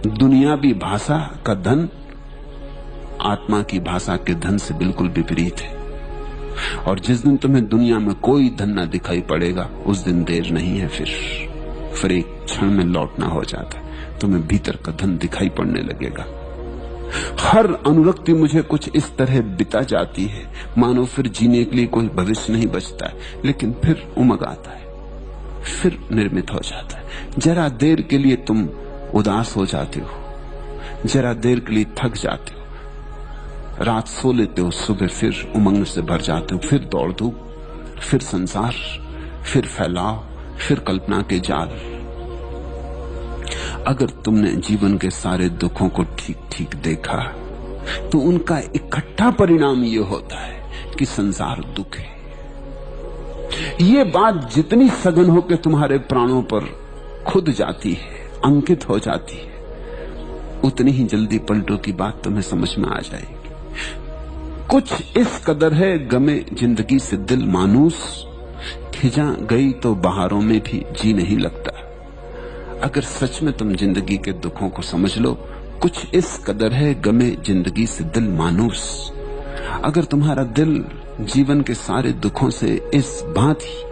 दुनियावी भाषा का धन आत्मा की भाषा के धन से बिल्कुल विपरीत है। और जिस दिन तुम्हें दुनिया में कोई धन ना दिखाई पड़ेगा उस दिन देर नहीं है, फिर एक क्षण में लौटना हो जाता है। तुम्हें भीतर का धन दिखाई पड़ने लगेगा। हर अनुरक्ति मुझे कुछ इस तरह बिता जाती है मानो फिर जीने के लिए कोई भविष्य नहीं बचता है, लेकिन फिर उमग आता है, फिर निर्मित हो जाता है। जरा देर के लिए तुम उदास हो जाते हो, जरा देर के लिए थक जाते हो, रात सो लेते हो, सुबह फिर उमंग से भर जाते हो, फिर दौड़ धूप, फिर संसार, फिर फैलाव, फिर कल्पना के जाल। अगर तुमने जीवन के सारे दुखों को ठीक ठीक देखा तो उनका इकट्ठा परिणाम यह होता है कि संसार दुख है। ये बात जितनी सघन होकर तुम्हारे प्राणों पर खुद जाती है, अंकित हो जाती है, उतनी ही जल्दी पलटों की बात तुम्हें समझ में आ जाएगी। कुछ इस कदर है गमे जिंदगी से दिल मानूस खिजा गई तो बहारों में भी जी नहीं लगता। अगर सच में तुम जिंदगी के दुखों को समझ लो, कुछ इस कदर है गमे जिंदगी से दिल मानूस। अगर तुम्हारा दिल जीवन के सारे दुखों से इस भांति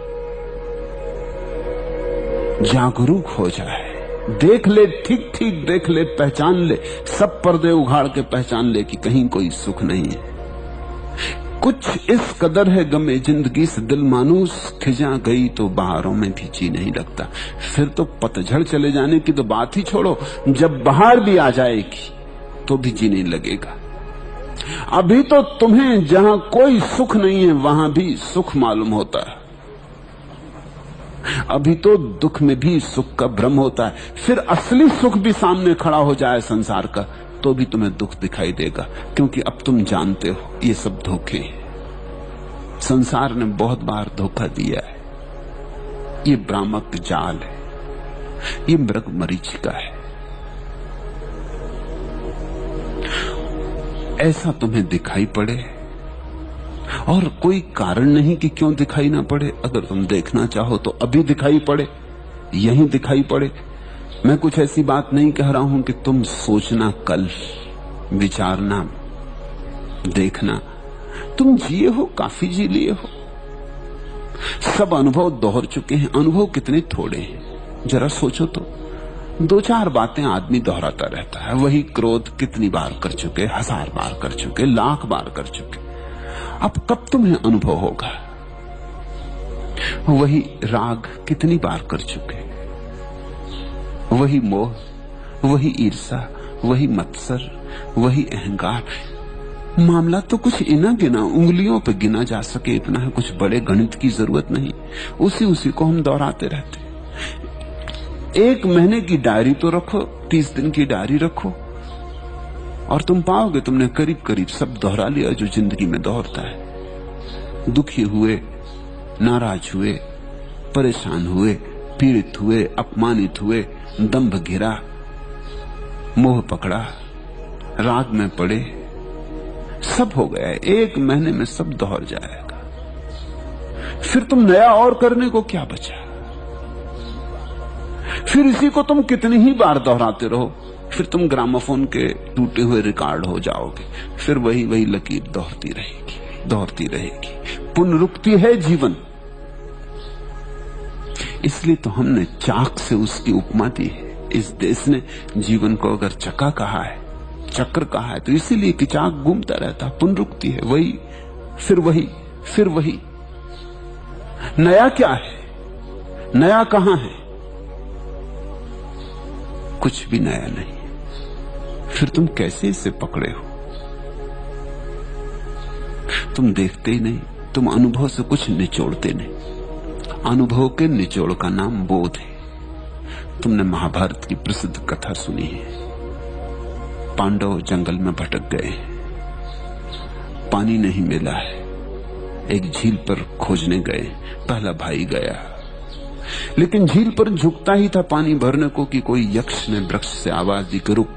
जागरूक हो जाए, देख ले, ठीक ठीक देख ले, पहचान ले, सब पर्दे उघाड़ के पहचान ले कि कहीं कोई सुख नहीं है। कुछ इस कदर है गमे जिंदगी से दिल मानूस, खिजा गई तो बहारों में भी जी नहीं लगता। फिर तो पतझड़ चले जाने की तो बात ही छोड़ो, जब बहार भी आ जाएगी तो भी जी नहीं लगेगा। अभी तो तुम्हें जहां कोई सुख नहीं है वहां भी सुख मालूम होता है। अभी तो दुख में भी सुख का भ्रम होता है। फिर असली सुख भी सामने खड़ा हो जाए संसार का तो भी तुम्हें दुख दिखाई देगा, क्योंकि अब तुम जानते हो ये सब धोखे हैं। संसार ने बहुत बार धोखा दिया है। ये भ्रामक जाल है, ये मृग मरीचिका है। ऐसा तुम्हें दिखाई पड़े और कोई कारण नहीं कि क्यों दिखाई ना पड़े। अगर तुम देखना चाहो तो अभी दिखाई पड़े, यहीं दिखाई पड़े। मैं कुछ ऐसी बात नहीं कह रहा हूं कि तुम सोचना कल, विचारना, देखना। तुम जिए हो, काफी जी लिए हो, सब अनुभव दोहर चुके हैं। अनुभव कितने थोड़े हैं, जरा सोचो तो। दो चार बातें आदमी दोहराता रहता है। वही क्रोध कितनी बार कर चुके, 1000 बार कर चुके, 1,00,000 बार कर चुके। अब कब तुम्हें अनुभव होगा? वही राग कितनी बार कर चुके, वही मोह, वही ईर्षा, वही मत्सर, वही अहंकार। मामला तो कुछ इना गिना, उंगलियों पे गिना जा सके इतना है। कुछ बड़े गणित की जरूरत नहीं, उसी को हम दोहराते रहते। 1 महीने की डायरी तो रखो, 30 दिन की डायरी रखो, और तुम पाओगे तुमने करीब करीब सब दोहरा लिया जो जिंदगी में दोहरता है। दुखी हुए, नाराज हुए, परेशान हुए, पीड़ित हुए, अपमानित हुए, दंभ घिरा, मोह पकड़ा, राग में पड़े, सब हो गया है। 1 महीने में सब दोहर जाएगा। फिर तुम नया और करने को क्या बचा? फिर इसी को तुम कितनी ही बार दोहराते रहो, फिर तुम ग्रामोफोन के टूटे हुए रिकॉर्ड हो जाओगे। फिर वही लकीर दोहरती रहेगी, दोहरती रहेगी। पुनरुक्ति है जीवन। इसलिए तो हमने चाक से उसकी उपमा दी है। इस देश ने जीवन को अगर चक्का कहा है, चक्र कहा है, तो इसीलिए कि चाक घूमता रहता। पुनरुक्ति है, वही फिर वही फिर वही। नया क्या है? नया कहां है? कुछ भी नया नहीं। फिर तुम कैसे इसे पकड़े हो? तुम देखते ही नहीं, तुम अनुभव से कुछ निचोड़ते नहीं। अनुभव के निचोड़ का नाम बोध है। तुमने महाभारत की प्रसिद्ध कथा सुनी है। पांडव जंगल में भटक गए, पानी नहीं मिला है, एक झील पर खोजने गए। पहला भाई गया, लेकिन झील पर झुकता ही था पानी भरने को कि कोई यक्ष ने वृक्ष से आवाज दी कि रुक,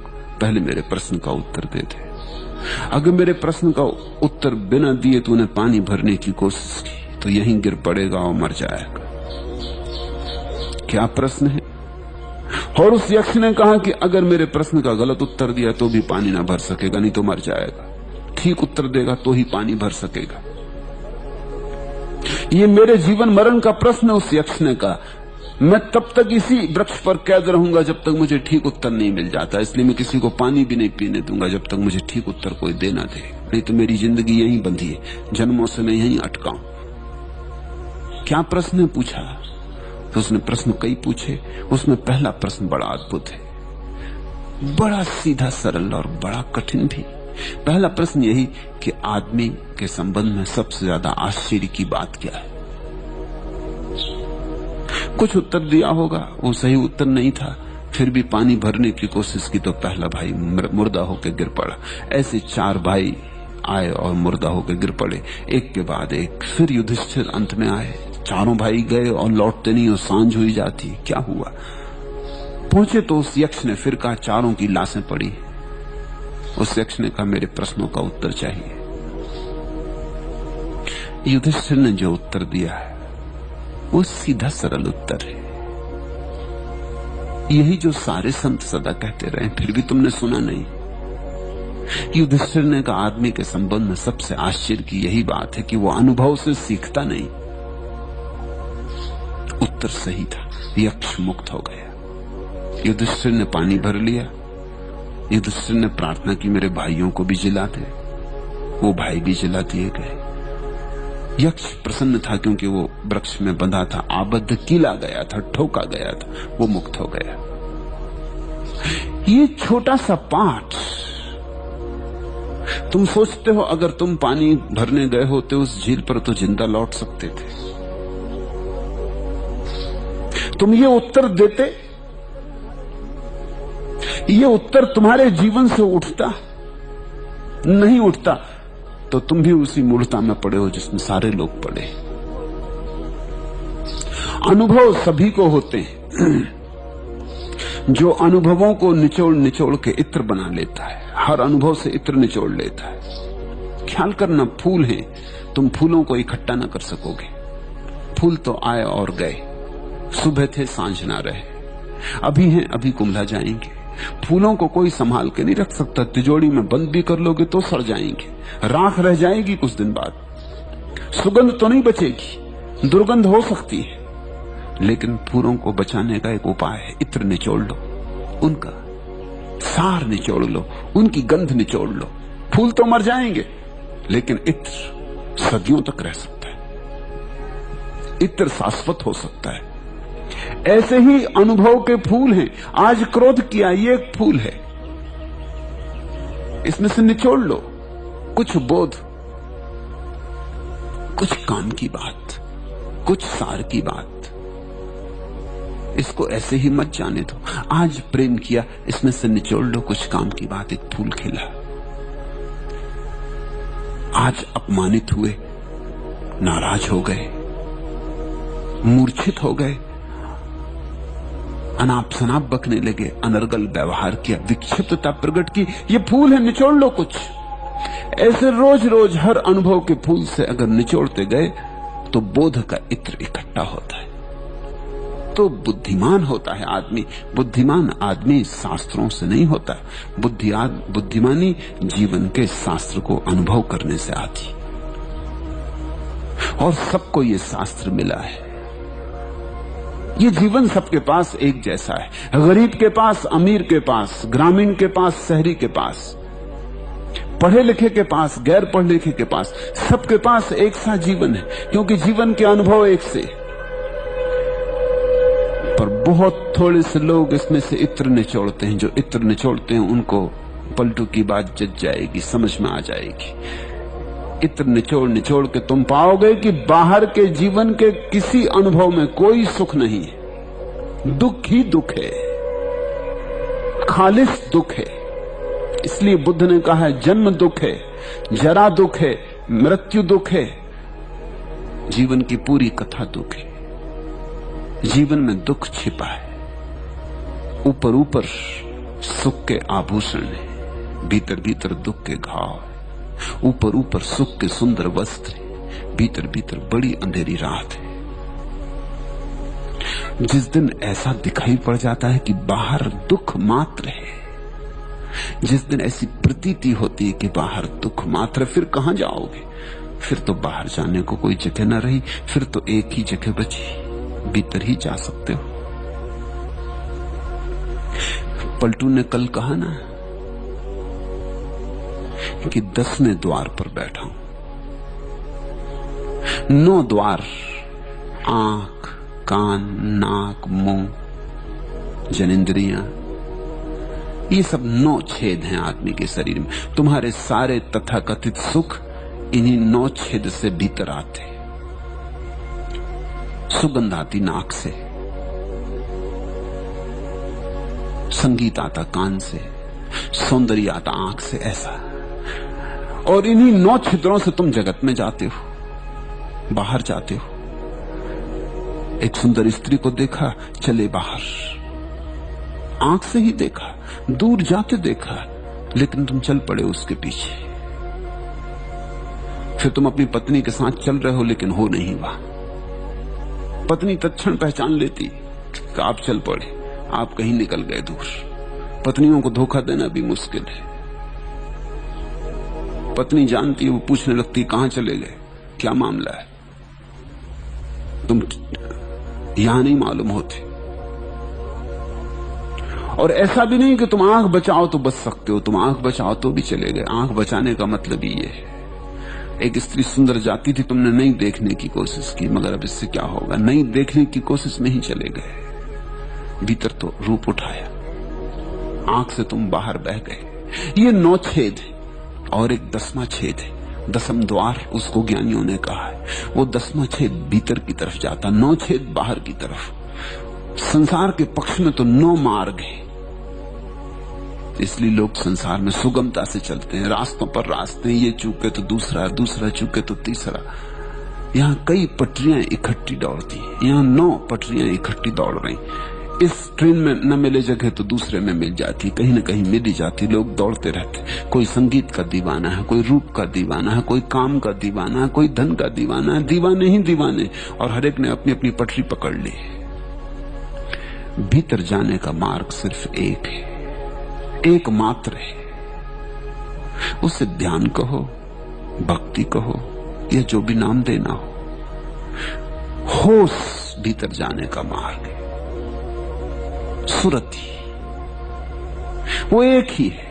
पहले मेरे प्रश्न का उत्तर दे दे। अगर मेरे प्रश्न का उत्तर बिना दिए तूने पानी भरने की कोशिश की तो यहीं गिर पड़ेगा और मर जाएगा। क्या प्रश्न है? और उस यक्ष ने कहा कि अगर मेरे प्रश्न का गलत उत्तर दिया तो भी पानी ना भर सकेगा, नहीं तो मर जाएगा। ठीक उत्तर देगा तो ही पानी भर सकेगा। ये मेरे जीवन मरण का प्रश्न है, उस यक्ष ने कहा। मैं तब तक इसी वृक्ष पर कैद रहूंगा जब तक मुझे ठीक उत्तर नहीं मिल जाता। इसलिए मैं किसी को पानी भी नहीं पीने दूंगा जब तक मुझे ठीक उत्तर कोई दे ना दे। नहीं तो मेरी जिंदगी यहीं बंधी है, जन्मों से मैं यहीं अटका हूं। क्या प्रश्न पूछा? तो उसने प्रश्न कई पूछे। उसमें पहला प्रश्न बड़ा अद्भुत है, बड़ा सीधा सरल और बड़ा कठिन भी। पहला प्रश्न यही कि आदमी के संबंध में सबसे ज्यादा आश्चर्य की बात क्या है? कुछ उत्तर दिया होगा, वो सही उत्तर नहीं था, फिर भी पानी भरने की कोशिश की तो पहला भाई मुर्दा होकर गिर पड़ा। ऐसे 4 भाई आए और मुर्दा होकर गिर पड़े, एक के बाद एक। फिर युधिष्ठिर अंत में आए, चारों भाई गए और लौटते नहीं, और सांझ हुई जाती। क्या हुआ? पहुंचे तो उस यक्ष ने फिर कहा चारों की लाशें पड़ी। उस यक्ष ने कहा मेरे प्रश्नों का उत्तर चाहिए। युधिष्ठिर ने जो उत्तर दिया है वो सीधा सरल उत्तर है। यही जो सारे संत सदा कहते रहे, फिर भी तुमने सुना नहीं। युधिष्ठिर ने कहा, आदमी के संबंध में सबसे आश्चर्य की यही बात है कि वो अनुभव से सीखता नहीं। उत्तर सही था, यक्ष मुक्त हो गया। युधिष्ठिर ने पानी भर लिया। युधिष्ठिर ने प्रार्थना की, मेरे भाइयों को भी जिला दे। वो भाई भी जिला दिए गए। यक्ष प्रसन्न था क्योंकि वो वृक्ष में बंधा था, आबद्ध कीला गया था, ठोका गया था, वो मुक्त हो गया। ये छोटा सा पाठ, तुम सोचते हो अगर तुम पानी भरने गए होते उस झील पर तो जिंदा लौट सकते थे। तुम ये उत्तर देते, ये उत्तर तुम्हारे जीवन से उठता नहीं उठता तो तुम भी उसी मूढ़ता में पड़े हो जिसमें सारे लोग पड़े। अनुभव सभी को होते हैं। जो अनुभवों को निचोड़ निचोड़ के इत्र बना लेता है, हर अनुभव से इत्र निचोड़ लेता है। ख्याल करना, फूल हैं, तुम फूलों को इकट्ठा ना कर सकोगे। फूल तो आए और गए, सुबह थे सांझ ना रहे, अभी हैं अभी कुंभला जाएंगे। फूलों को कोई संभाल के नहीं रख सकता। तिजोरी में बंद भी कर लोगे तो सड़ जाएंगे, राख रह जाएगी कुछ दिन बाद, सुगंध तो नहीं बचेगी, दुर्गंध हो सकती है। लेकिन फूलों को बचाने का एक उपाय है, इत्र निचोड़ लो, उनका सार निचोड़ लो, उनकी गंध निचोड़ लो। फूल तो मर जाएंगे लेकिन इत्र सदियों तक रह सकता है, इत्र शाश्वत हो सकता है। ऐसे ही अनुभव के फूल हैं। आज क्रोध किया, ये एक फूल है, इसमें से निचोड़ लो कुछ बोध, कुछ काम की बात, कुछ सार की बात। इसको ऐसे ही मत जाने दो। आज प्रेम किया, इसमें से निचोड़ लो कुछ काम की बात, एक फूल खिला। आज अपमानित हुए, नाराज हो गए, मूर्छित हो गए, अनाप शनाप बकने लगे, अनर्गल व्यवहार किया, विक्षिप्तता प्रकट की, ये फूल है, निचोड़ लो कुछ। ऐसे रोज रोज हर अनुभव के फूल से अगर निचोड़ते गए तो बोध का इत्र इकट्ठा होता है, तो बुद्धिमान होता है आदमी। बुद्धिमान आदमी शास्त्रों से नहीं होता। बुद्धिमानी जीवन के शास्त्र को अनुभव करने से आती, और सबको ये शास्त्र मिला है। ये जीवन सबके पास एक जैसा है, गरीब के पास, अमीर के पास, ग्रामीण के पास, शहरी के पास, पढ़े लिखे के पास, गैर पढ़े लिखे के पास, सबके पास एक सा जीवन है, क्योंकि जीवन के अनुभव एक से। पर बहुत थोड़े से लोग इसमें से इत्र निचोड़ते हैं। जो इत्र निचोड़ते हैं उनको पलटू की बात जज जाएगी, समझ में आ जाएगी। इत्र निचोड़ निचोड़ के तुम पाओगे कि बाहर के जीवन के किसी अनुभव में कोई सुख नहीं है, दुख ही दुख है, खालिस दुख है। इसलिए बुद्ध ने कहा है, जन्म दुख है, जरा दुख है, मृत्यु दुख है, जीवन की पूरी कथा दुख है। जीवन में दुख छिपा है, ऊपर ऊपर सुख के आभूषण है, भीतर भीतर दुख के घाव। ऊपर ऊपर सुख के सुंदर वस्त्र, भीतर भीतर बड़ी अंधेरी रात है। जिस दिन ऐसा दिखाई पड़ जाता है कि बाहर दुख मात्र है, जिस दिन ऐसी प्रतीति होती है कि बाहर दुख मात्र, फिर कहां जाओगे? फिर तो बाहर जाने को कोई जगह न रही, फिर तो एक ही जगह बची, भीतर ही जा सकते हो। पलटू ने कल कहा ना कि 10वें द्वार पर बैठा हूं। 9 द्वार, आंख, कान, नाक, मुंह, जनेंद्रियां, ये सब 9 छेद हैं आदमी के शरीर में। तुम्हारे सारे तथाकथित सुख इन्हीं 9 छेद से भीतर आते। सुगंध आती नाक से, संगीत आता कान से, सौंदर्य आता आंख से, ऐसा। और इन्हीं 9 छिद्रों से तुम जगत में जाते हो, बाहर जाते हो। एक सुंदर स्त्री को देखा, चले बाहर, आंख से ही देखा, दूर जाते देखा, लेकिन तुम चल पड़े उसके पीछे। फिर तुम अपनी पत्नी के साथ चल रहे हो, लेकिन हो नहीं वहां, पत्नी तत्क्षण पहचान लेती कि आप चल पड़े, आप कहीं निकल गए दूर। पत्नियों को धोखा देना भी मुश्किल है। पत्नी जानती है, वो पूछने लगती कहां चले गए, क्या मामला है, तुम यहां नहीं मालूम होते। और ऐसा भी नहीं कि तुम आंख बचाओ तो बच सकते हो, तुम आंख बचाओ तो भी चले गए। आंख बचाने का मतलब ही ये है। एक स्त्री सुंदर जाती थी, तुमने नहीं देखने की कोशिश की, मगर अब इससे क्या होगा, नहीं देखने की कोशिश में ही चले गए। भीतर तो रूप उठाया, आंख से तुम बाहर बह गए। ये 9 छेद है और एक 10वां छेद है, 10म द्वार उसको ज्ञानियों ने कहा है। वो 10वां छेद भीतर की तरफ जाता, 9 छेद बाहर की तरफ। संसार के पक्ष में तो 9 मार्ग है, इसलिए लोग संसार में सुगमता से चलते हैं, रास्तों पर रास्ते, ये चूके तो दूसरा, दूसरा चूके तो तीसरा। यहाँ कई पटरियां इकट्ठी दौड़ती हैं, यहाँ 9 पटरियां इकट्ठी दौड़ रही। इस ट्रेन में न मिले जगह तो दूसरे में मिल जाती, कहीं न कहीं मिल ही जाती। लोग दौड़ते रहते, कोई संगीत का दीवाना है, कोई रूप का दीवाना है, कोई काम का दीवाना है, कोई धन का दीवाना है, दीवाने ही दीवाने, और हर एक ने अपनी अपनी पटरी पकड़ ली। भीतर जाने का मार्ग सिर्फ एक है, एकमात्र है। उसे ध्यान कहो, भक्ति कहो, या जो भी नाम देना हो, होश भीतर जाने का मार्ग है। सुरति वो एक ही है।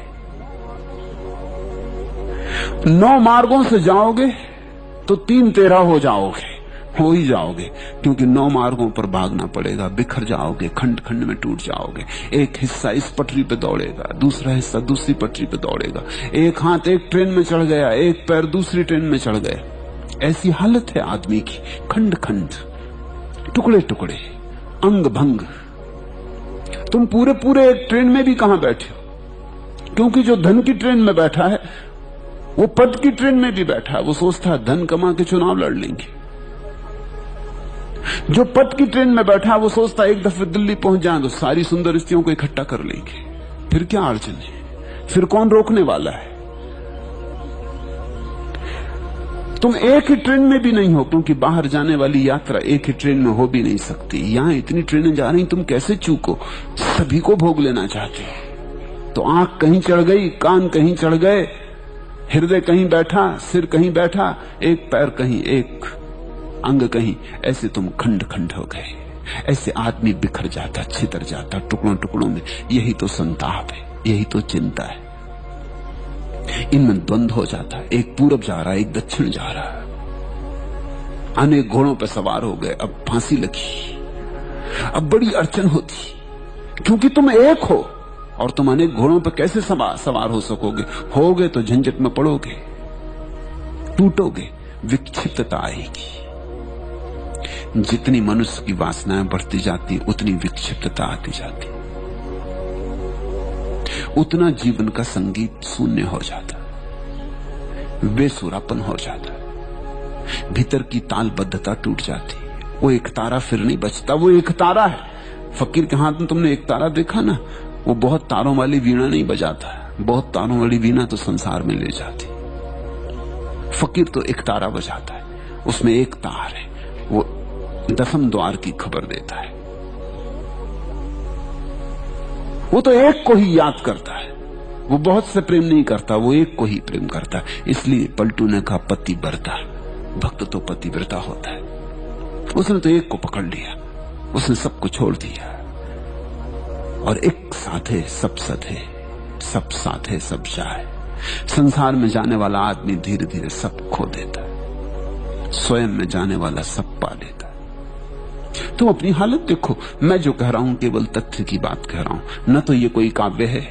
9 मार्गों से जाओगे तो 3 तेरह हो जाओगे, हो ही जाओगे, क्योंकि 9 मार्गों पर भागना पड़ेगा। बिखर जाओगे, खंड खंड में टूट जाओगे। एक हिस्सा इस पटरी पे दौड़ेगा, दूसरा हिस्सा दूसरी पटरी पे दौड़ेगा। एक हाथ एक ट्रेन में चढ़ गया, एक पैर दूसरी ट्रेन में चढ़ गया। ऐसी हालत है आदमी की, खंड खंड, टुकड़े टुकड़े, अंग भंग। तुम पूरे पूरे एक ट्रेन में भी कहां बैठे हो, क्योंकि जो धन की ट्रेन में बैठा है वो पद की ट्रेन में भी बैठा है। वो सोचता है धन कमा के चुनाव लड़ लेंगे। जो पद की ट्रेन में बैठा है वो सोचता है एक दफे दिल्ली पहुंच जाए तो सारी सुंदर स्त्रियों को इकट्ठा कर लेंगे, फिर क्या अड़चन है, फिर कौन रोकने वाला है। तुम एक ही ट्रेन में भी नहीं हो, क्योंकि बाहर जाने वाली यात्रा एक ही ट्रेन में हो भी नहीं सकती। यहां इतनी ट्रेनें जा रही, तुम कैसे चूको, सभी को भोग लेना चाहते हो। तो आंख कहीं चढ़ गई, कान कहीं चढ़ गए, हृदय कहीं बैठा, सिर कहीं बैठा, एक पैर कहीं, एक अंग कहीं, ऐसे तुम खंड खंड हो गए। ऐसे आदमी बिखर जाता, छितर जाता टुकड़ों टुकड़ों में। यही तो संताप है, यही तो चिंता है। इनमें द्वंद्व हो जाता है, एक पूरब जा रहा है, एक दक्षिण जा रहा है। अनेक घोड़ों पर सवार हो गए, अब फांसी लगी, अब बड़ी अड़चन होती, क्योंकि तुम एक हो और तुम अनेक घोड़ों पर कैसे सवार हो सकोगे। होगे तो झंझट में पड़ोगे, टूटोगे, विक्षिप्तता आएगी। जितनी मनुष्य की वासनाएं बढ़ती जाती, उतनी विक्षिप्तता आती जाती, उतना जीवन का संगीत शून्य हो जाता, बेसुरापन हो जाता, भीतर की तालबद्धता टूट जाती। वो एक तारा फिर नहीं बचता। वो एक तारा है। फकीर के हाथ में तुमने एक तारा देखा ना, वो बहुत तारों वाली वीणा नहीं बजाता। बहुत तारों वाली वीणा तो संसार में ले जाती। फकीर तो एक तारा बजाता है, उसमें एक तार है, वो 10म द्वार की खबर देता है। वो तो एक को ही याद करता है, वो बहुत से प्रेम नहीं करता, वो एक को ही प्रेम करता है। इसलिए पलटू ने कहा पतिव्रता, भक्त तो पतिव्रता होता है। उसने तो एक को पकड़ लिया, उसने सबको छोड़ दिया। और एक साथे सब सधे, सब साथे सब जाए। संसार में जाने वाला आदमी धीरे धीरे सब खो देता है, स्वयं में जाने वाला सब पा लेता है। तुम अपनी हालत देखो। मैं जो कह रहा हूं केवल तथ्य की बात कह रहा हूं, न तो ये कोई काव्य है,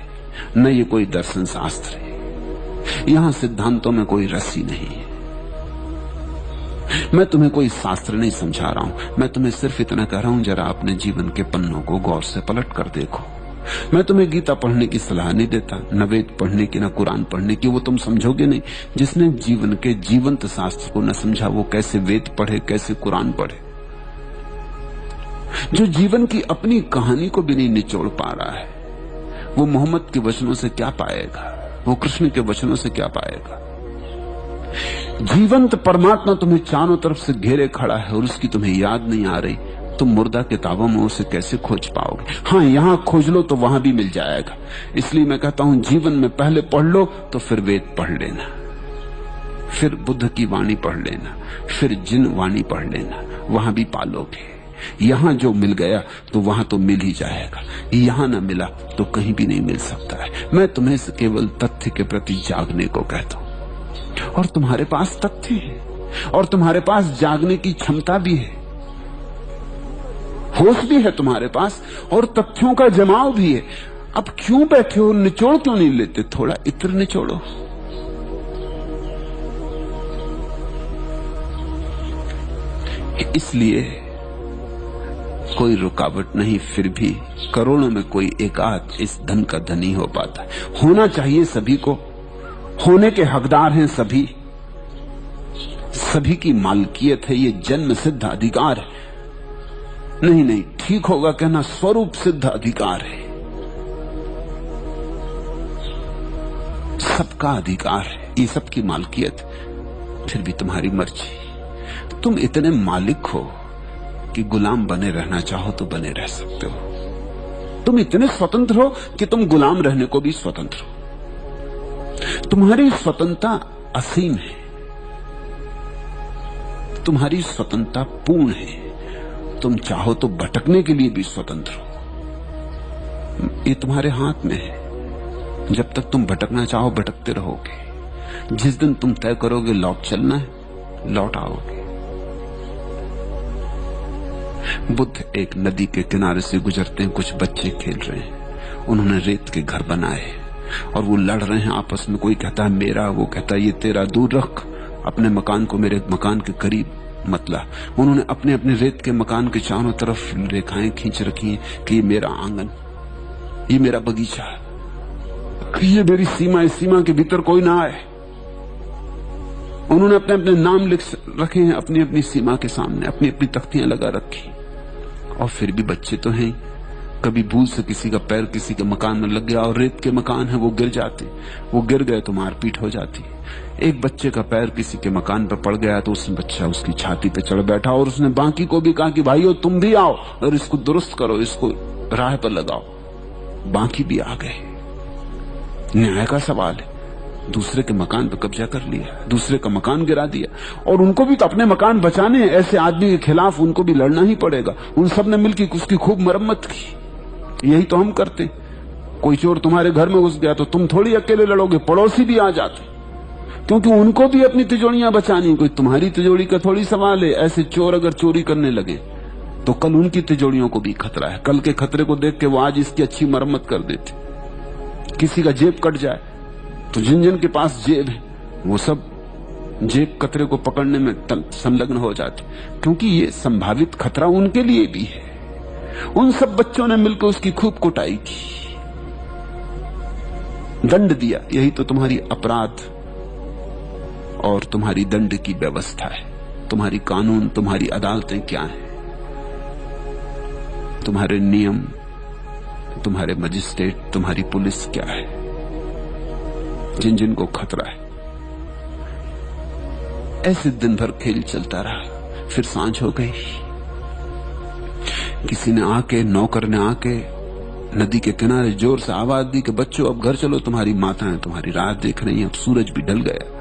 न ये कोई दर्शन शास्त्र है। यहां सिद्धांतों में कोई रस्सी नहीं है। मैं तुम्हें कोई शास्त्र नहीं समझा रहा हूं, मैं तुम्हें सिर्फ इतना कह रहा हूं, जरा अपने जीवन के पन्नों को गौर से पलट कर देखो। मैं तुम्हें गीता पढ़ने की सलाह नहीं देता, न वेद पढ़ने की, न कुरान पढ़ने की, वो तुम समझोगे नहीं। जिसने जीवन के जीवंत शास्त्र को न समझा, वो कैसे वेद पढ़े, कैसे कुरान पढ़े। जो जीवन की अपनी कहानी को भी नहीं निचोड़ पा रहा है, वो मोहम्मद के वचनों से क्या पाएगा, वो कृष्ण के वचनों से क्या पाएगा। जीवंत परमात्मा तुम्हें चारों तरफ से घेरे खड़ा है और उसकी तुम्हें याद नहीं आ रही, तुम मुर्दा किताबों में उसे कैसे खोज पाओगे? हाँ, यहां खोज लो तो वहां भी मिल जाएगा। इसलिए मैं कहता हूं जीवन में पहले पढ़ लो तो फिर वेद पढ़ लेना, फिर बुद्ध की वाणी पढ़ लेना, फिर जिन वाणी पढ़ लेना, वहां भी पालोगे। यहां जो मिल गया तो वहां तो मिल ही जाएगा, यहां ना मिला तो कहीं भी नहीं मिल सकता है। मैं तुम्हें केवल तथ्य के प्रति जागने को कहता हूं, और तुम्हारे पास तथ्य है और तुम्हारे पास जागने की क्षमता भी है, होश भी है तुम्हारे पास, और तथ्यों का जमाव भी है। अब क्यों बैठे हो, निचोड़ क्यों नहीं लेते? थोड़ा इत्र निचोड़ो। इसलिए कोई रुकावट नहीं, फिर भी करोड़ों में कोई एकाध इस धन का धनी हो पाता है। होना चाहिए सभी को, होने के हकदार हैं सभी, सभी की मालकियत है, ये जन्म सिद्ध अधिकार है। नहीं, ठीक होगा कहना स्वरूप सिद्ध अधिकार है, सबका अधिकार है, ये सबकी मालकियत। फिर भी तुम्हारी मर्जी, तुम इतने मालिक हो कि गुलाम बने रहना चाहो तो बने रह सकते हो। तुम इतने स्वतंत्र हो कि तुम गुलाम रहने को भी स्वतंत्र हो। तुम्हारी स्वतंत्रता असीम है, तुम्हारी स्वतंत्रता पूर्ण है। तुम चाहो तो भटकने के लिए भी स्वतंत्र हो, ये तुम्हारे हाथ में है। जब तक तुम भटकना चाहो भटकते रहोगे, जिस दिन तुम तय करोगे लौट चलना है, लौट आओगे। बुद्ध एक नदी के किनारे से गुजरते हैं, कुछ बच्चे खेल रहे हैं, उन्होंने रेत के घर बनाए और वो लड़ रहे हैं आपस में। कोई कहता है मेरा, वो कहता है ये तेरा, दूर रख अपने मकान को, मेरे मकान के करीब मत ला। उन्होंने अपने अपने रेत के मकान के चारों तरफ रेखाएं खींच रखी हैं कि ये मेरा आंगन, ये मेरा बगीचा, ये मेरी सीमा, इस सीमा के भीतर कोई ना आए। उन्होंने अपने अपने नाम लिख रखे हैं अपनी अपनी सीमा के सामने, अपनी अपनी तख्तियां लगा रखी। और फिर भी बच्चे तो हैं, कभी भूल से किसी का पैर किसी के मकान में लग गया और रेत के मकान है वो गिर जाते, वो गिर गए तो मारपीट हो जाती। एक बच्चे का पैर किसी के मकान पर पड़ गया तो उसने बच्चा उसकी छाती पे चढ़ बैठा और उसने बाकी को भी कहा कि भाइयों तुम भी आओ और इसको दुरुस्त करो, इसको राह पर लगाओ। बाकी भी आ गए। न्याय का सवाल है, दूसरे के मकान पर कब्जा कर लिया, दूसरे का मकान गिरा दिया, और उनको भी तो अपने मकान बचाने हैं। ऐसे आदमी के खिलाफ उनको भी लड़ना ही पड़ेगा। उन सब ने मिलकर उसकी खूब मरम्मत की। यही तो हम करते। कोई चोर तुम्हारे घर में घुस गया तो तुम थोड़ी अकेले लड़ोगे, पड़ोसी भी आ जाते, क्योंकि उनको भी अपनी तिजोरियां बचानी। कोई तुम्हारी तिजोरी का थोड़ी सवाल है। ऐसे चोर अगर चोरी करने लगे तो कल उनकी तिजोरियों को भी खतरा है। कल के खतरे को देख के वो आज इसकी अच्छी मरम्मत कर देते। किसी का जेब कट जाए तो जिन जिन के पास जेब है वो सब जेब कतरे को पकड़ने में संलग्न हो जाते, क्योंकि ये संभावित खतरा उनके लिए भी है। उन सब बच्चों ने मिलकर उसकी खूब कुटाई की, दंड दिया। यही तो तुम्हारी अपराध और तुम्हारी दंड की व्यवस्था है। तुम्हारी कानून, तुम्हारी अदालतें क्या हैं, तुम्हारे नियम, तुम्हारे मजिस्ट्रेट, तुम्हारी पुलिस क्या है, जिन जिन को खतरा है। ऐसे दिन भर खेल चलता रहा। फिर सांझ हो गई। किसी ने आके, नौकर ने आके नदी के किनारे जोर से आवाज दी कि बच्चों अब घर चलो, तुम्हारी माताएं तुम्हारी राह देख रही हैं। अब सूरज भी ढल गया।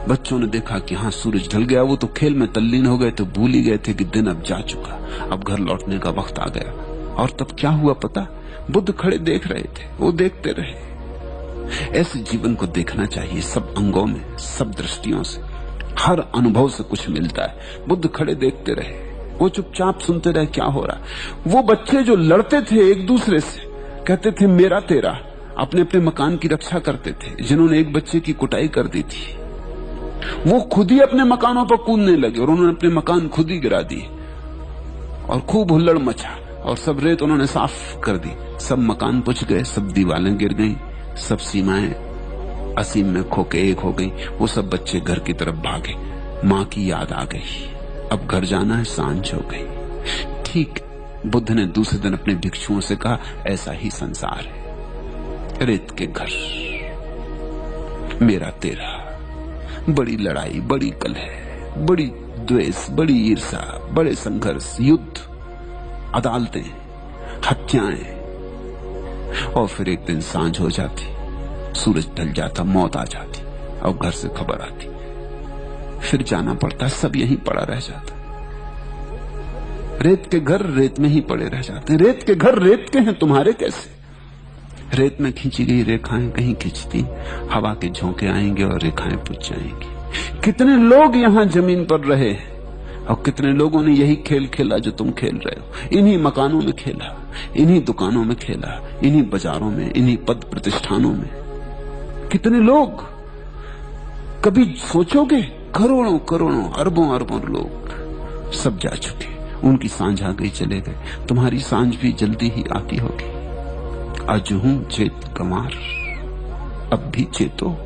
बच्चों ने देखा कि हाँ सूरज ढल गया। वो तो खेल में तल्लीन हो गए थे, भूल ही गए थे कि दिन अब जा चुका, अब घर लौटने का वक्त आ गया। और तब क्या हुआ पता? बुद्ध खड़े देख रहे थे, वो देखते रहे। ऐसे जीवन को देखना चाहिए, सब अंगों में, सब दृष्टियों से, हर अनुभव से कुछ मिलता है। बुद्ध खड़े देखते रहे, वो चुपचाप सुनते रहे क्या हो रहा। वो बच्चे जो लड़ते थे एक दूसरे से, कहते थे मेरा तेरा, अपने अपने मकान की रक्षा करते थे, जिन्होंने एक बच्चे की कुटाई कर दी थी वो खुद ही अपने मकानों पर कूदने लगे और उन्होंने अपने मकान खुद ही गिरा दिए और खूब हुल्लड़ मचा और सब रेत उन्होंने साफ कर दी। सब मकान पुछ गए, सब दीवारें गिर गईं, सब सीमाएं असीम में खोके एक हो गई। वो सब बच्चे घर की तरफ भागे। मां की याद आ गई, अब घर जाना है, सांझ हो गई। ठीक बुद्ध ने दूसरे दिन अपने भिक्षुओं से कहा ऐसा ही संसार है, रेत के घर, मेरा तेरा, बड़ी लड़ाई, बड़ी कलह, बड़ी द्वेष, बड़ी ईर्षा, बड़े संघर्ष, युद्ध, अदालतें, हत्याएं, और फिर एक दिन सांझ हो जाती, सूरज ढल जाता, मौत आ जाती और घर से खबर आती, फिर जाना पड़ता, सब यहीं पड़ा रह जाता। रेत के घर रेत में ही पड़े रह जाते। रेत के घर रेत के हैं, तुम्हारे कैसे? रेत में खींची गई रेखाएं कहीं खींचती, हवा के झोंके आएंगे और रेखाएं पुछ जाएंगी। कितने लोग यहां जमीन पर रहे और कितने लोगों ने यही खेल खेला जो तुम खेल रहे हो। इन्हीं मकानों में खेला, इन्हीं दुकानों में खेला, इन्हीं बाजारों में, इन्हीं पद प्रतिष्ठानों में। कितने लोग, कभी सोचोगे? करोड़ों करोड़ों, अरबों अरबों लोग सब जा चुके, उनकी सांझ आ गई, चले गए। तुम्हारी सांझ भी जल्दी ही आती होगी। अजहूं चेत गंवार, अब भी चेतो।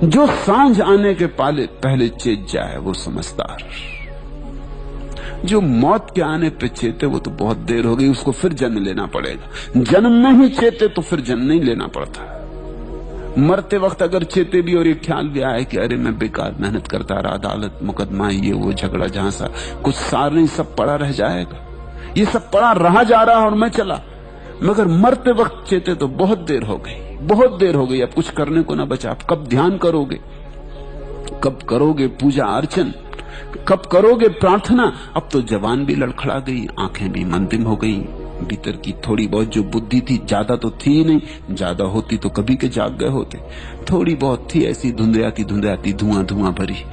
जो सांझ आने के पहले चेत जाए वो समझदार। जो मौत के आने पे चेते वो तो बहुत देर हो गई, उसको फिर जन्म लेना पड़ेगा। जन्म में ही चेते तो फिर जन्म नहीं लेना पड़ता। मरते वक्त अगर चेते भी और ये ख्याल भी आए कि अरे मैं बेकार मेहनत करता रहा, अदालत, मुकदमा, ये वो झगड़ा, जहां सा कुछ सार नहीं, सब पड़ा रह जाएगा। ये सब पड़ा रहा जा रहा और मैं चला। मगर मरते वक्त चेते तो बहुत देर हो गई, बहुत देर हो गई। अब कुछ करने को ना बचा। अब कब ध्यान करोगे? कब करोगे पूजा अर्चन? कब करोगे प्रार्थना? अब तो जवान भी लड़खड़ा गई, आंखें भी मंदिम हो गई। भीतर की थोड़ी बहुत जो बुद्धि थी, ज्यादा तो थी ही नहीं, ज्यादा होती तो कभी के जाग गए होते। थोड़ी बहुत थी, ऐसी धुंधलाती धुंधलाती, धुआं धुआं भरी,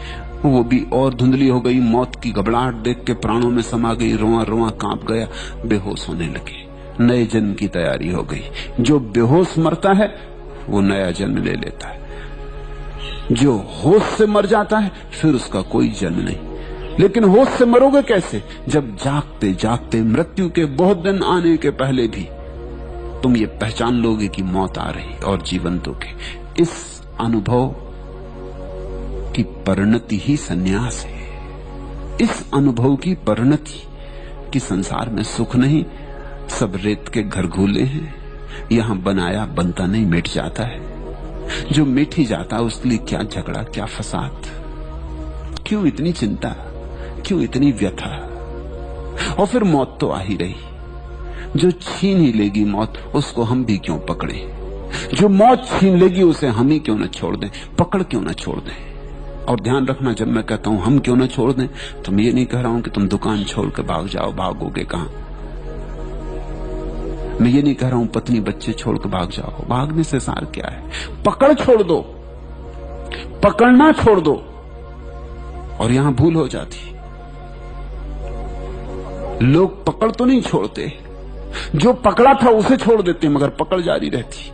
वो भी और धुंधली हो गई। मौत की घबराहट देख के प्राणों में समा गई, रोआ रोआ कांप गया, बेहोश होने लगे। नए जन्म की तैयारी हो गई। जो बेहोश मरता है वो नया जन्म ले लेता है। जो होश से मर जाता है फिर उसका कोई जन्म नहीं। लेकिन होश से मरोगे कैसे? जब जागते जागते मृत्यु के बहुत दिन आने के पहले भी तुम ये पहचान लोगे कि मौत आ रही और जीवन दोगे। इस अनुभव की परिणति ही सन्यास है। इस अनुभव की परिणति कि संसार में सुख नहीं, सब रेत के घर घूले हैं। यहां बनाया बनता नहीं, मिट जाता है। जो मिट ही जाता उसके लिए क्या झगड़ा, क्या फसाद, क्यों इतनी चिंता, क्यों इतनी व्यथा? और फिर मौत तो आ ही रही। जो छीन ही लेगी मौत, उसको हम भी क्यों पकड़े? जो मौत छीन लेगी उसे हम ही क्यों न छोड़ दें, पकड़ क्यों न छोड़ दें? और ध्यान रखना, जब मैं कहता हूं हम क्यों न छोड़ दें, तो मैं ये नहीं कह रहा हूं कि तुम दुकान छोड़ के भाग जाओ। भागोगे कहां? मैं ये नहीं कह रहा हूं पत्नी बच्चे छोड़ के भाग जाओ। भागने से सार क्या है? पकड़ छोड़ दो, पकड़ना छोड़ दो। और यहां भूल हो जाती। लोग पकड़ तो नहीं छोड़ते, जो पकड़ा था उसे छोड़ देते, मगर पकड़ जारी रहती।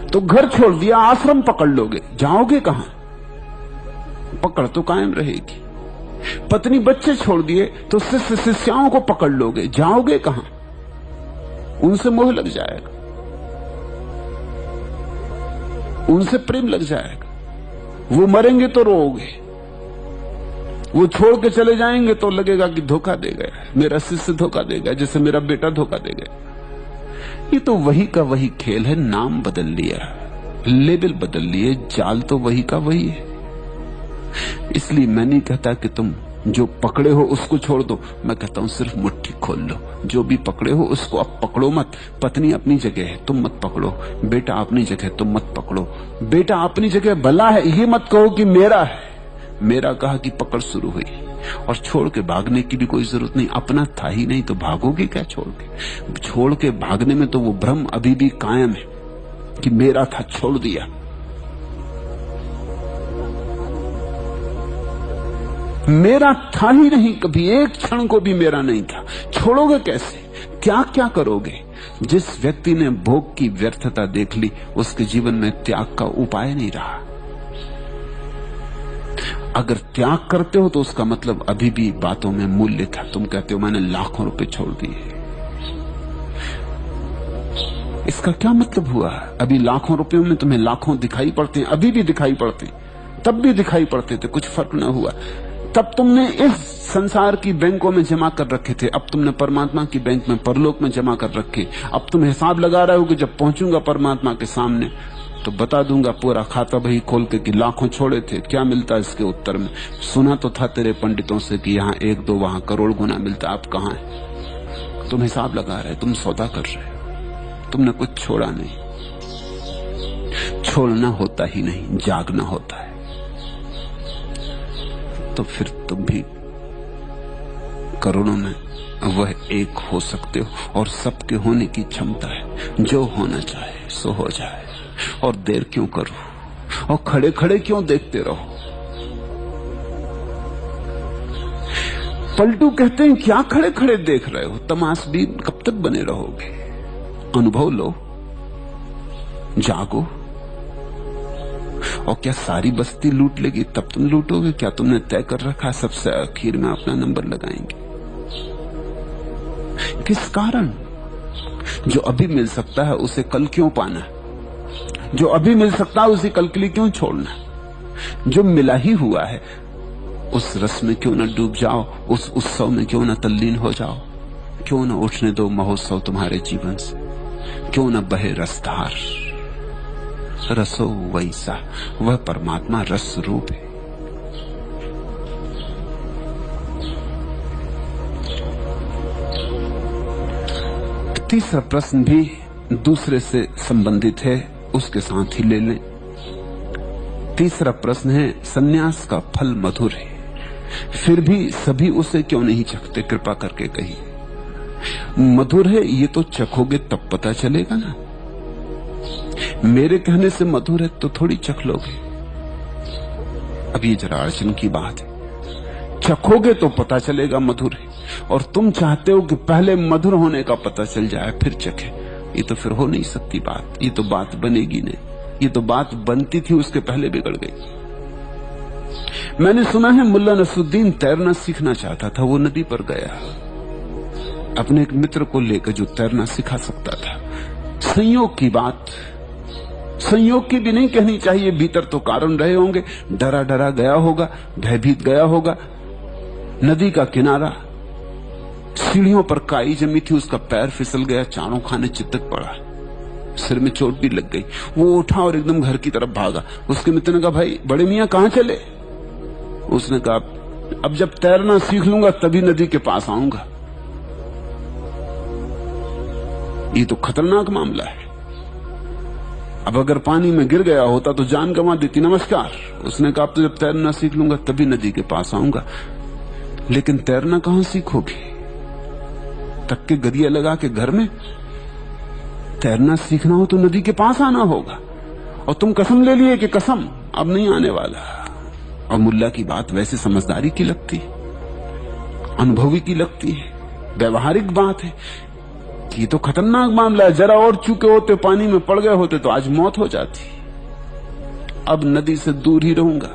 तो घर छोड़ दिया, आश्रम पकड़ लोगे, जाओगे कहां? पकड़ तो कायम रहेगी। पत्नी बच्चे छोड़ दिए तो शिष्य शिष्याओं को पकड़ लोगे, जाओगे कहां? उनसे मोह लग जाएगा, उनसे प्रेम लग जाएगा। वो मरेंगे तो रोओगे, वो छोड़ के चले जाएंगे तो लगेगा कि धोखा दे गया, मेरा शिष्य धोखा दे गया, जैसे मेरा बेटा धोखा दे गया। ये तो वही का वही खेल है। नाम बदल लिया, लेबल बदल लिए, जाल तो वही का वही है। इसलिए मैं नहीं कहता कि तुम जो पकड़े हो उसको छोड़ दो, मैं कहता हूं सिर्फ मुट्ठी खोल लो। जो भी पकड़े हो उसको अब पकड़ो मत। पत्नी अपनी जगह है, तुम मत पकड़ो। बेटा अपनी जगह, तुम मत पकड़ो। बेटा अपनी जगह भला है, ये मत कहो कि मेरा है। मेरा कहा कि पकड़ शुरू हुई, और छोड़ के भागने की भी कोई जरूरत नहीं। अपना था ही नहीं तो भागोगे क्या छोड़ के? छोड़ के भागने में तो वो भ्रम अभी भी कायम है कि मेरा था, छोड़ दिया। मेरा था ही नहीं, कभी एक क्षण को भी मेरा नहीं था। छोड़ोगे कैसे? क्या क्या करोगे? जिस व्यक्ति ने भोग की व्यर्थता देख ली, उसके जीवन में त्याग का उपाय नहीं रहा। अगर त्याग करते हो तो उसका मतलब अभी भी बातों में मूल्य था। तुम कहते हो मैंने लाखों रुपए छोड़ दिए, इसका क्या मतलब हुआ? अभी लाखों रुपयों में तुम्हें लाखों दिखाई पड़ते हैं, अभी भी दिखाई पड़ते, तब भी दिखाई पड़ते थे, कुछ फर्क न हुआ। तब तुमने इस संसार की बैंकों में जमा कर रखे थे, अब तुमने परमात्मा की बैंक में, परलोक में जमा कर रखे। अब तुम हिसाब लगा रहे हो कि जब पहुंचूंगा परमात्मा के सामने तो बता दूंगा पूरा खाता बही खोल के कि लाखों छोड़े थे, क्या मिलता इसके उत्तर में? सुना तो था तेरे पंडितों से कि यहाँ 1-2 वहां करोड़ गुना मिलता, आप कहाँ है? तुम हिसाब लगा रहे, तुम सौदा कर रहे हो, तुमने कुछ छोड़ा नहीं। छोड़ना होता ही नहीं, जागना होता है। तो फिर तुम भी करोड़ों में वह एक हो सकते हो, और सबके होने की क्षमता है। जो होना चाहे सो हो जाए, और देर क्यों करो, और खड़े खड़े क्यों देखते रहो? पलटू कहते हैं क्या खड़े खड़े देख रहे हो, तमाशबीन कब तक बने रहोगे? अनुभव लो, जागो। और क्या सारी बस्ती लूट लेगी तब तुम लूटोगे? क्या तुमने तय कर रखा सबसे आखिर में अपना नंबर लगाएंगे? किस कारण? जो अभी मिल सकता है उसे कल क्यों पाना? जो अभी मिल सकता है उसे कल के लिए क्यों छोड़ना? जो मिला ही हुआ है उस रस में क्यों न डूब जाओ, उस उत्सव में क्यों न तल्लीन हो जाओ? क्यों न उठने दो महोत्सव तुम्हारे जीवन से? क्यों न बहे रसधार? रसो वैसा, वह परमात्मा रस रूप है। तीसरा प्रश्न भी दूसरे से संबंधित है, उसके साथ ही ले लें। तीसरा प्रश्न है, सन्यास का फल मधुर है, फिर भी सभी उसे क्यों नहीं चखते? कृपा करके कहिए। मधुर है ये तो चखोगे तब पता चलेगा ना। मेरे कहने से मधुर है तो थोड़ी चख लोगे। अब ये जरा अड़चन की बात है। चखोगे तो पता चलेगा मधुर है, और तुम चाहते हो कि पहले मधुर होने का पता चल जाए फिर चखे। ये तो फिर हो नहीं सकती बात, ये तो बात बनेगी नहीं। ये तो बात बनती थी उसके पहले बिगड़ गई। मैंने सुना है मुल्ला नसरुद्दीन तैरना सीखना चाहता था, वो नदी पर गया अपने एक मित्र को लेकर जो तैरना सिखा सकता था। संयोग की बात, संयोग की भी नहीं कहनी चाहिए, भीतर तो कारण रहे होंगे। डरा डरा गया होगा, भयभीत गया होगा। नदी का किनारा, सीढ़ियों पर काई जमी थी, उसका पैर फिसल गया, चारों खाने चितक पड़ा, सिर में चोट भी लग गई। वो उठा और एकदम घर की तरफ भागा। उसके मित्र ने कहा, भाई बड़े मियां कहां चले? उसने कहा, अब जब तैरना सीख लूंगा तभी नदी के पास आऊंगा। ये तो खतरनाक मामला है। अब अगर पानी में गिर गया होता तो जान गंवा देती। नमस्कार। उसने कहा, अब तो जब तैरना सीख लूंगा तभी नदी के पास आऊंगा। लेकिन तैरना कहां सीखोगे? तक के गरिया लगा के घर में? तैरना सीखना हो तो नदी के पास आना होगा। और तुम कसम ले लिए कि कसम अब नहीं आने वाला। और मुल्ला की बात वैसे समझदारी की लगती, अनुभवी की लगती है, व्यवहारिक बात है कि ये तो खतरनाक मामला है। जरा और चूके होते, पानी में पड़ गए होते तो आज मौत हो जाती। अब नदी से दूर ही रहूंगा,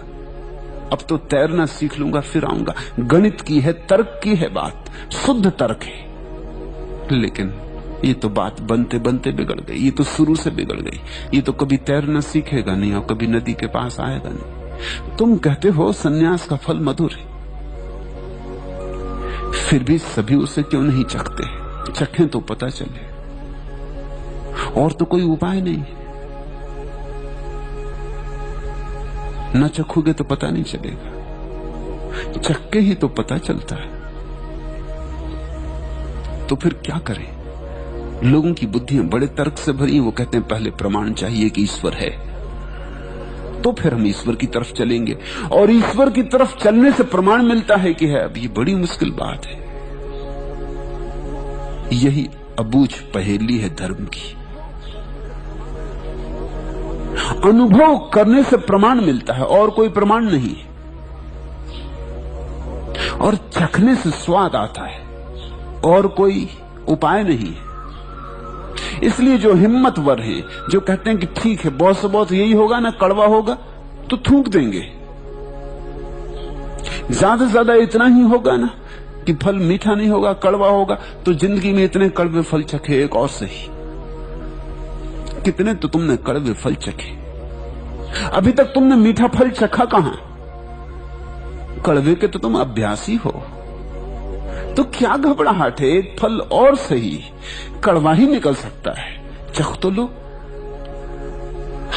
अब तो तैरना सीख लूंगा फिर आऊंगा। गणित की है, तर्क की है बात, शुद्ध तर्क है। लेकिन ये तो बात बनते बनते बिगड़ गई। ये तो शुरू से बिगड़ गई। ये तो कभी तैरना सीखेगा नहीं और कभी नदी के पास आएगा नहीं। तुम कहते हो सन्यास का फल मधुर है, फिर भी सभी उसे क्यों नहीं चखते? चखें तो पता चले। और तो कोई उपाय नहीं। न चखोगे तो पता नहीं चलेगा, चख के ही तो पता चलता है। तो फिर क्या करें? लोगों की बुद्धियां बड़े तर्क से भरी। वो कहते हैं पहले प्रमाण चाहिए कि ईश्वर है, तो फिर हम ईश्वर की तरफ चलेंगे। और ईश्वर की तरफ चलने से प्रमाण मिलता है कि है। अब ये बड़ी मुश्किल बात है। यही अबूझ पहेली है धर्म की। अनुभव करने से प्रमाण मिलता है और कोई प्रमाण नहीं। और चखने से स्वाद आता है और कोई उपाय नहीं है। इसलिए जो हिम्मतवर हैं, जो कहते हैं कि ठीक है बहुत से बहुत यही होगा ना, कड़वा होगा तो थूक देंगे, ज्यादा से ज्यादा इतना ही होगा ना कि फल मीठा नहीं होगा, कड़वा होगा, तो जिंदगी में इतने कड़वे फल चखे एक और सही। कितने तो तुमने कड़वे फल चखे, अभी तक तुमने मीठा फल चखा कहां? कड़वे के तो तुम अभ्यासी हो। तो क्या घबराहट है? एक फल और सही, कड़वा ही निकल सकता है, चख तो लो।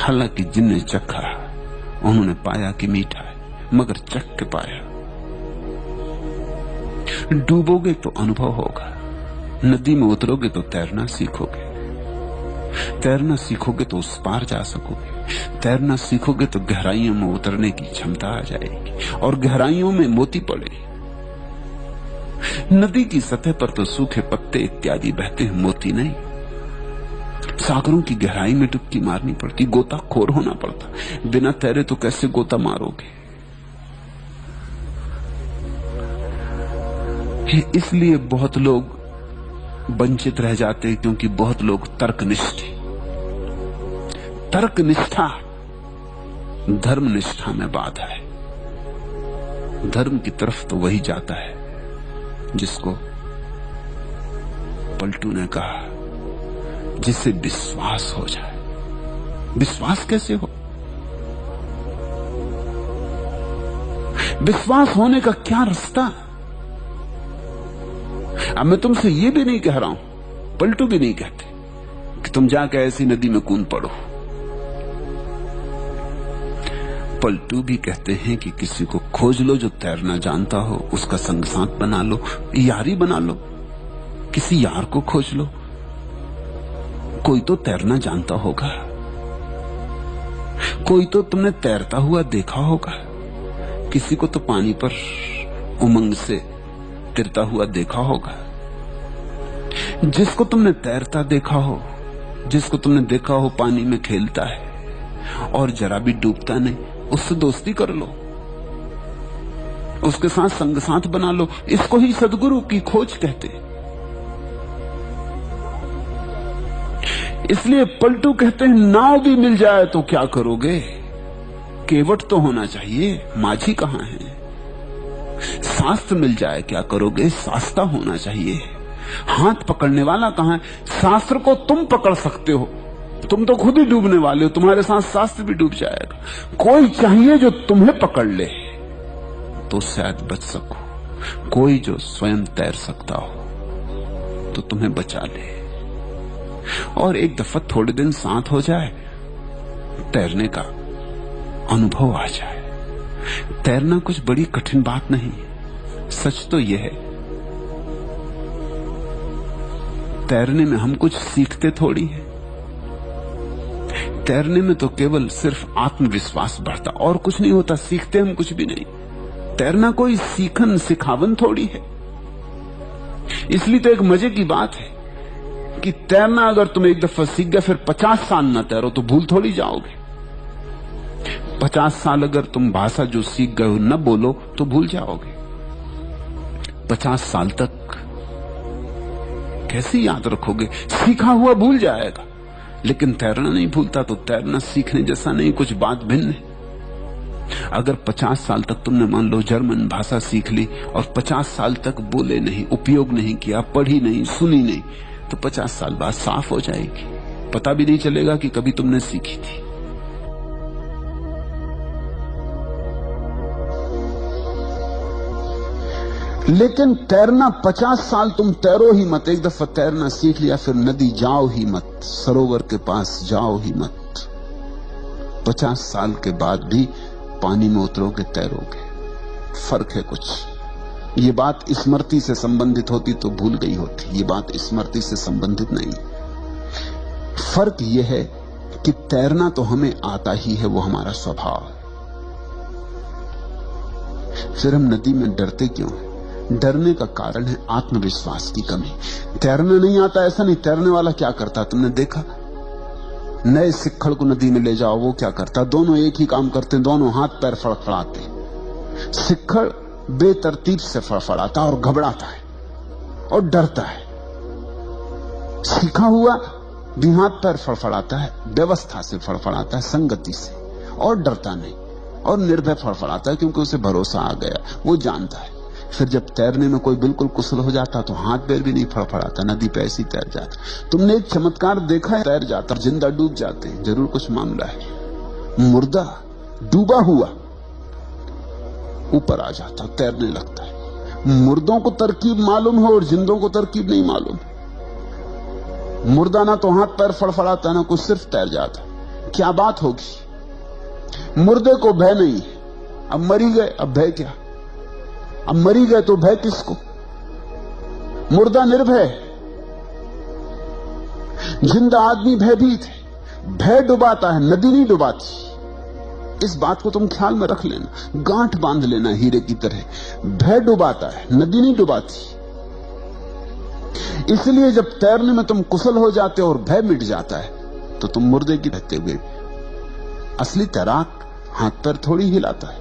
हालांकि जिनने चखा उन्होंने पाया कि मीठा है, मगर चख के पाया। डूबोगे तो अनुभव होगा, नदी में उतरोगे तो तैरना सीखोगे, तैरना सीखोगे तो उस पार जा सकोगे, तैरना सीखोगे तो गहराइयों में उतरने की क्षमता आ जाएगी और गहराइयों में मोती पड़े। नदी की सतह पर तो सूखे पत्ते इत्यादि बहते हैं, मोती नहीं। सागरों की गहराई में डुबकी मारनी पड़ती, गोताखोर होना पड़ता। बिना तैरे तो कैसे गोता मारोगे? इसलिए बहुत लोग वंचित रह जाते हैं, क्योंकि बहुत लोग तर्कनिष्ठ हैं। तर्कनिष्ठा धर्मनिष्ठा में बाधा है। धर्म की तरफ तो वही जाता है जिसको पलटू ने कहा, जिससे विश्वास हो जाए। विश्वास कैसे हो? विश्वास होने का क्या रास्ता? अब मैं तुमसे ये भी नहीं कह रहा हूं, पलटू भी नहीं कहते कि तुम जाकर ऐसी नदी में कूद पड़ो। पलटू भी कहते हैं कि किसी को खोज लो जो तैरना जानता हो, उसका संग साथ बना लो, यारी बना लो, किसी यार को खोज लो, कोई तो तैरना जानता होगा, कोई तो तुमने तैरता हुआ देखा होगा, किसी को तो पानी पर उमंग से तिरता हुआ देखा होगा। जिसको तुमने तैरता देखा हो, जिसको तुमने देखा हो पानी में खेलता है और जरा भी डूबता नहीं, उससे दोस्ती कर लो, उसके साथ संग साथ बना लो। इसको ही सद्गुरु की खोज कहते। इसलिए पलटू कहते हैं नाव भी मिल जाए तो क्या करोगे, केवट तो होना चाहिए, माझी कहां है। शास्त्र मिल जाए क्या करोगे, शास्ता होना चाहिए। हाथ पकड़ने वाला कहां है? शास्त्र को तुम पकड़ सकते हो, तुम तो खुद ही डूबने वाले हो, तुम्हारे साथ शास्त्र भी डूब जाएगा। कोई चाहिए जो तुम्हें पकड़ ले तो शायद बच सको। कोई जो स्वयं तैर सकता हो तो तुम्हें बचा ले। और एक दफा थोड़े दिन साथ हो जाए, तैरने का अनुभव आ जाए। तैरना कुछ बड़ी कठिन बात नहीं है। सच तो यह है, तैरने में हम कुछ सीखते थोड़ी है। तैरने में तो केवल सिर्फ आत्मविश्वास बढ़ता, और कुछ नहीं होता। सीखते हम कुछ भी नहीं। तैरना कोई सीखन सिखावन थोड़ी है। इसलिए तो एक मजे की बात है कि तैरना अगर तुम एक दफा सीख गए, फिर 50 साल ना तैरो तो भूल थोड़ी जाओगे। 50 साल अगर तुम भाषा जो सीख गए हो न बोलो तो भूल जाओगे। 50 साल तक कैसे याद रखोगे? सीखा हुआ भूल जाएगा। लेकिन तैरना नहीं भूलता। तो तैरना सीखने जैसा नहीं, कुछ बात भिन्न है। अगर 50 साल तक तुमने मान लो जर्मन भाषा सीख ली और 50 साल तक बोले नहीं, उपयोग नहीं किया, पढ़ी नहीं, सुनी नहीं, तो 50 साल बाद साफ हो जाएगी। पता भी नहीं चलेगा कि कभी तुमने सीखी थी। लेकिन तैरना 50 साल तुम तैरो ही मत। एक दफा तैरना सीख लिया फिर नदी जाओ ही मत, सरोवर के पास जाओ ही मत। 50 साल के बाद भी पानी में उतरोगे, तैरोगे। फर्क है कुछ। ये बात स्मृति से संबंधित होती तो भूल गई होती। ये बात स्मृति से संबंधित नहीं। फर्क यह है कि तैरना तो हमें आता ही है, वो हमारा स्वभाव है। फिर हम नदी में डरते क्यों हैं? डरने का कारण है आत्मविश्वास की कमी। तैरना नहीं आता ऐसा नहीं। तैरने वाला क्या करता तुमने देखा? नए सिक्खड़ को नदी में ले जाओ, वो क्या करता? दोनों एक ही काम करते, दोनों हाथ पैर फड़फड़ाते। सिक्खड़ बेतरतीब से फड़फड़ाता और घबराता है और डरता है। सीखा हुआ भी हाथ पैर फड़फड़ाता है, व्यवस्था से फड़फड़ाता है, संगति से, और डरता नहीं और निर्भय फड़फड़ाता है, क्योंकि उसे भरोसा आ गया, वो जानता है। फिर जब तैरने में कोई बिल्कुल कुशल हो जाता तो हाथ पैर भी नहीं फड़फड़ाता, नदी पे ऐसी तैर जाता। तुमने एक चमत्कार देखा है, तैर जाता, जिंदा डूब जाते हैं, जरूर कुछ मामला है। मुर्दा डूबा हुआ ऊपर आ जाता, तैरने लगता है। मुर्दों को तरकीब मालूम है और जिंदों को तरकीब नहीं मालूम। मुर्दा ना तो हाथ पैर फड़फड़ाता ना कुछ, सिर्फ तैर जाता। क्या बात होगी? मुर्दे को भय नहीं, अब मरी गए, अब भय क्या? अब मरी गए तो भय किसको? मुर्दा निर्भय, जिंदा आदमी भयभीत है। भय डुबाता है, नदी नहीं डुबाती। इस बात को तुम ख्याल में रख लेना, गांठ बांध लेना हीरे की तरह। भय डुबाता है, नदी नहीं डुबाती। इसलिए जब तैरने में तुम कुशल हो जाते हो और भय मिट जाता है तो तुम मुर्दे की रहते हुए। असली तैराक हाथ पैर थोड़ी हिलाता है,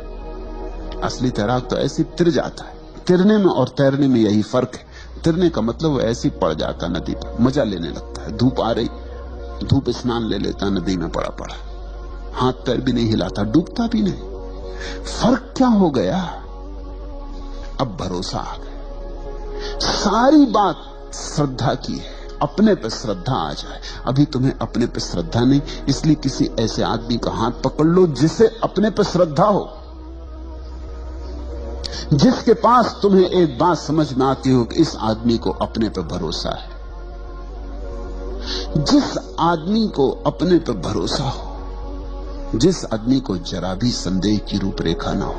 असली तैराक तो ऐसे तिर जाता है। तिरने में और तैरने में यही फर्क है। तिरने का मतलब वो ऐसे पड़ जाता नदी पर, मजा लेने लगता है। धूप आ रही, धूप स्नान ले लेता, नदी में पड़ा पड़ा, हाथ पैर भी नहीं हिलाता, डूबता भी नहीं। फर्क क्या हो गया? अब भरोसा आ गया। सारी बात श्रद्धा की है, अपने पे श्रद्धा आ जाए। अभी तुम्हें अपने पे श्रद्धा नहीं, इसलिए किसी ऐसे आदमी का हाथ पकड़ लो जिसे अपने पे श्रद्धा हो, जिसके पास तुम्हें एक बात समझ में आती हो कि इस आदमी को अपने पे भरोसा है। जिस आदमी को अपने पे भरोसा हो, जिस आदमी को जरा भी संदेह की रूपरेखा ना हो,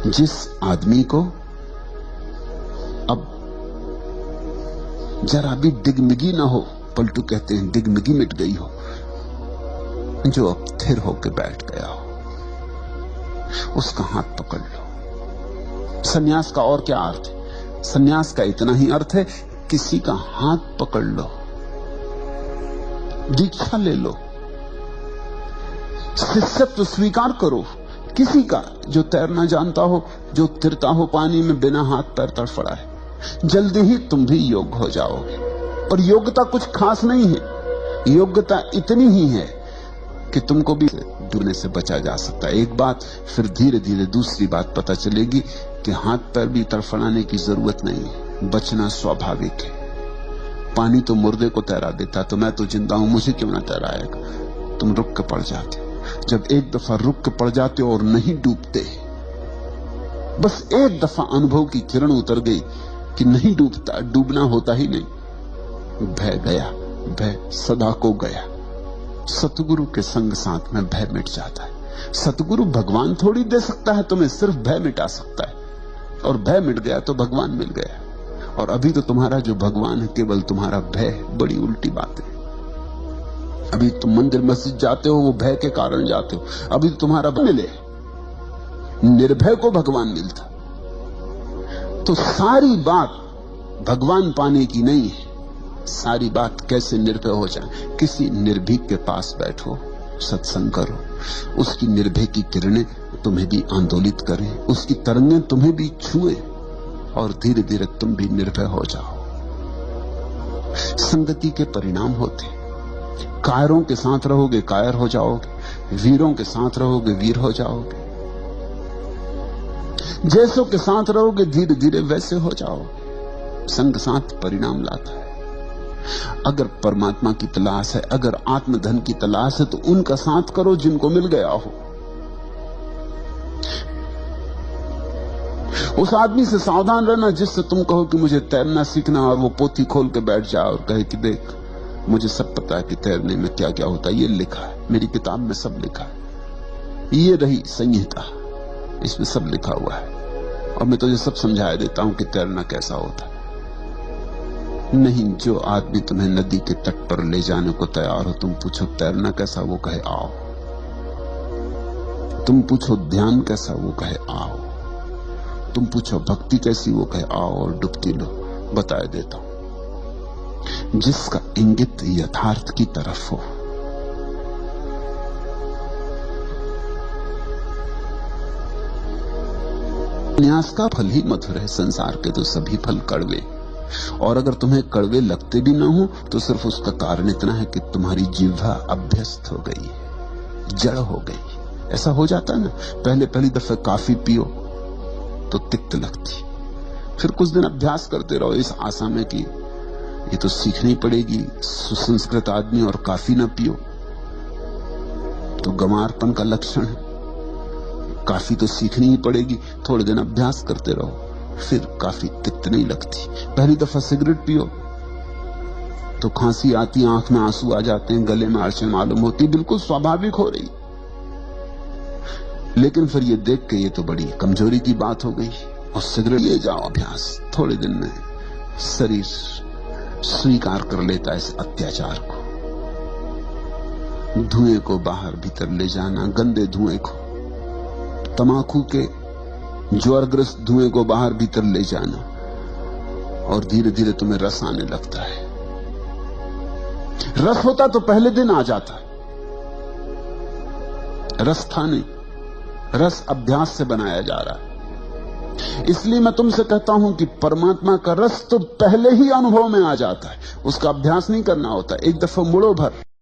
जिस आदमी को अब जरा भी डिगमिगी ना हो, पलटू कहते हैं डिगमिगी मिट गई हो, जो अब स्थिर होकर बैठ गया हो, उसका हाथ पकड़ लो। सन्यास का और क्या अर्थ है? सन्यास का इतना ही अर्थ है, किसी का हाथ पकड़ लो, दीक्षा ले लो, शिष्यत्व स्वीकार करो। किसी का जो तैरना जानता हो, जो तिरता हो पानी में बिना हाथ पैर तड़फड़ा है। जल्दी ही तुम भी योग्य हो जाओगे। और योग्यता कुछ खास नहीं है, योग्यता इतनी ही है कि तुमको भी डूबने से बचा जा सकता है। एक बात, फिर धीरे धीरे दूसरी बात पता चलेगी कि हाथ पैर भी तड़फड़ाने की जरूरत नहीं है, बचना स्वाभाविक है। पानी तो मुर्दे को तैरा देता, तो मैं तो जिंदा हूं, मुझे क्यों ना तैराएगा? तुम रुक के पड़ जाते हो। जब एक दफा रुक के पड़ जाते हो और नहीं डूबते, बस एक दफा अनुभव की किरण उतर गई कि नहीं डूबता, डूबना होता ही नहीं, भय गया, भय सदा को गया। सतगुरु के संग साथ में भय मिट जाता है। सतगुरु भगवान थोड़ी दे सकता है तुम्हें, सिर्फ भय मिटा सकता है। और भय मिट गया तो भगवान मिल गया। और अभी तो तुम्हारा जो भगवान है केवल तुम्हारा भय। बड़ी उल्टी बात है। अभी तुम मंदिर मस्जिद जाते हो, वो भय के कारण जाते हो। अभी तो तुम्हारा मिले, निर्भय को भगवान मिलता। तो सारी बात भगवान पाने की नहीं है, सारी बात कैसे निर्भय हो जाए। किसी निर्भीक के पास बैठो, सत्संग करो, उसकी निर्भय की किरणें तुम्हें भी आंदोलित करें, उसकी तरंगें तुम्हें भी छुए, और धीरे धीरे तुम भी निर्भय हो जाओ। संगति के परिणाम होते। कायरों के साथ रहोगे कायर हो जाओगे, वीरों के साथ रहोगे वीर हो जाओगे, जैसों के साथ रहोगे धीरे धीरे वैसे हो जाओगे। संग साथ परिणाम लाता है। अगर परमात्मा की तलाश है, अगर आत्मधन की तलाश है, तो उनका साथ करो जिनको मिल गया हो। उस आदमी से सावधान रहना जिससे तुम कहो कि मुझे तैरना सीखना, और वो पोथी खोल के बैठ जाए और कहे कि देख, मुझे सब पता है कि तैरने में क्या क्या होता है, ये लिखा है मेरी किताब में, सब लिखा है, ये रही संहिता, इसमें सब लिखा हुआ है, और मैं तुझे सब समझा देता हूं कि तैरना कैसा होता है। नहीं, जो आदमी तुम्हें नदी के तट पर ले जाने को तैयार हो, तुम पूछो तैरना कैसा, वो कहे आओ। तुम पूछो ध्यान कैसा, वो कहे आओ। तुम पूछो भक्ति कैसी, वो कहे आओ और डुबकी लो, बता देता हूं। जिसका इंगित यथार्थ की तरफ हो, न्यास का फल ही मधुर है, संसार के तो सभी फल कड़वे। और अगर तुम्हें कड़वे लगते भी ना हो तो सिर्फ उसका कारण इतना है कि तुम्हारी जिह्वा अभ्यस्त हो गई है, जड़ हो गई। ऐसा हो जाता है ना, पहली दफे काफी पियो तो तिक्त लगती, फिर कुछ दिन अभ्यास करते रहो इस आशा में कि ये तो सीखनी पड़ेगी, सुसंस्कृत आदमी और काफी ना पियो तो गंवारपन का लक्षण है, काफी तो सीखनी ही पड़ेगी। थोड़े दिन अभ्यास करते रहो, फिर काफी तिक्त नहीं लगती। पहली दफा सिगरेट पियो तो खांसी आती, आंख में आंसू आ जाते हैं, गले में अड़चन मालूम होती, बिल्कुल स्वाभाविक हो रही। लेकिन फिर ये देख के ये तो बड़ी कमजोरी की बात हो गई, और सिगरेट ले जाओ अभ्यास, थोड़े दिन में शरीर स्वीकार कर लेता है इस अत्याचार को। धुएं को बाहर भीतर ले जाना, गंदे धुएं को, तमाकू के ज्वरग्रस्त धुएं को बाहर भीतर ले जाना, और धीरे धीरे तुम्हें रस आने लगता है। रस होता तो पहले दिन आ जाता, रस था नहीं, रस अभ्यास से बनाया जा रहा है। इसलिए मैं तुमसे कहता हूं कि परमात्मा का रस तो पहले ही अनुभव में आ जाता है, उसका अभ्यास नहीं करना होता। एक दफा मुड़ो भर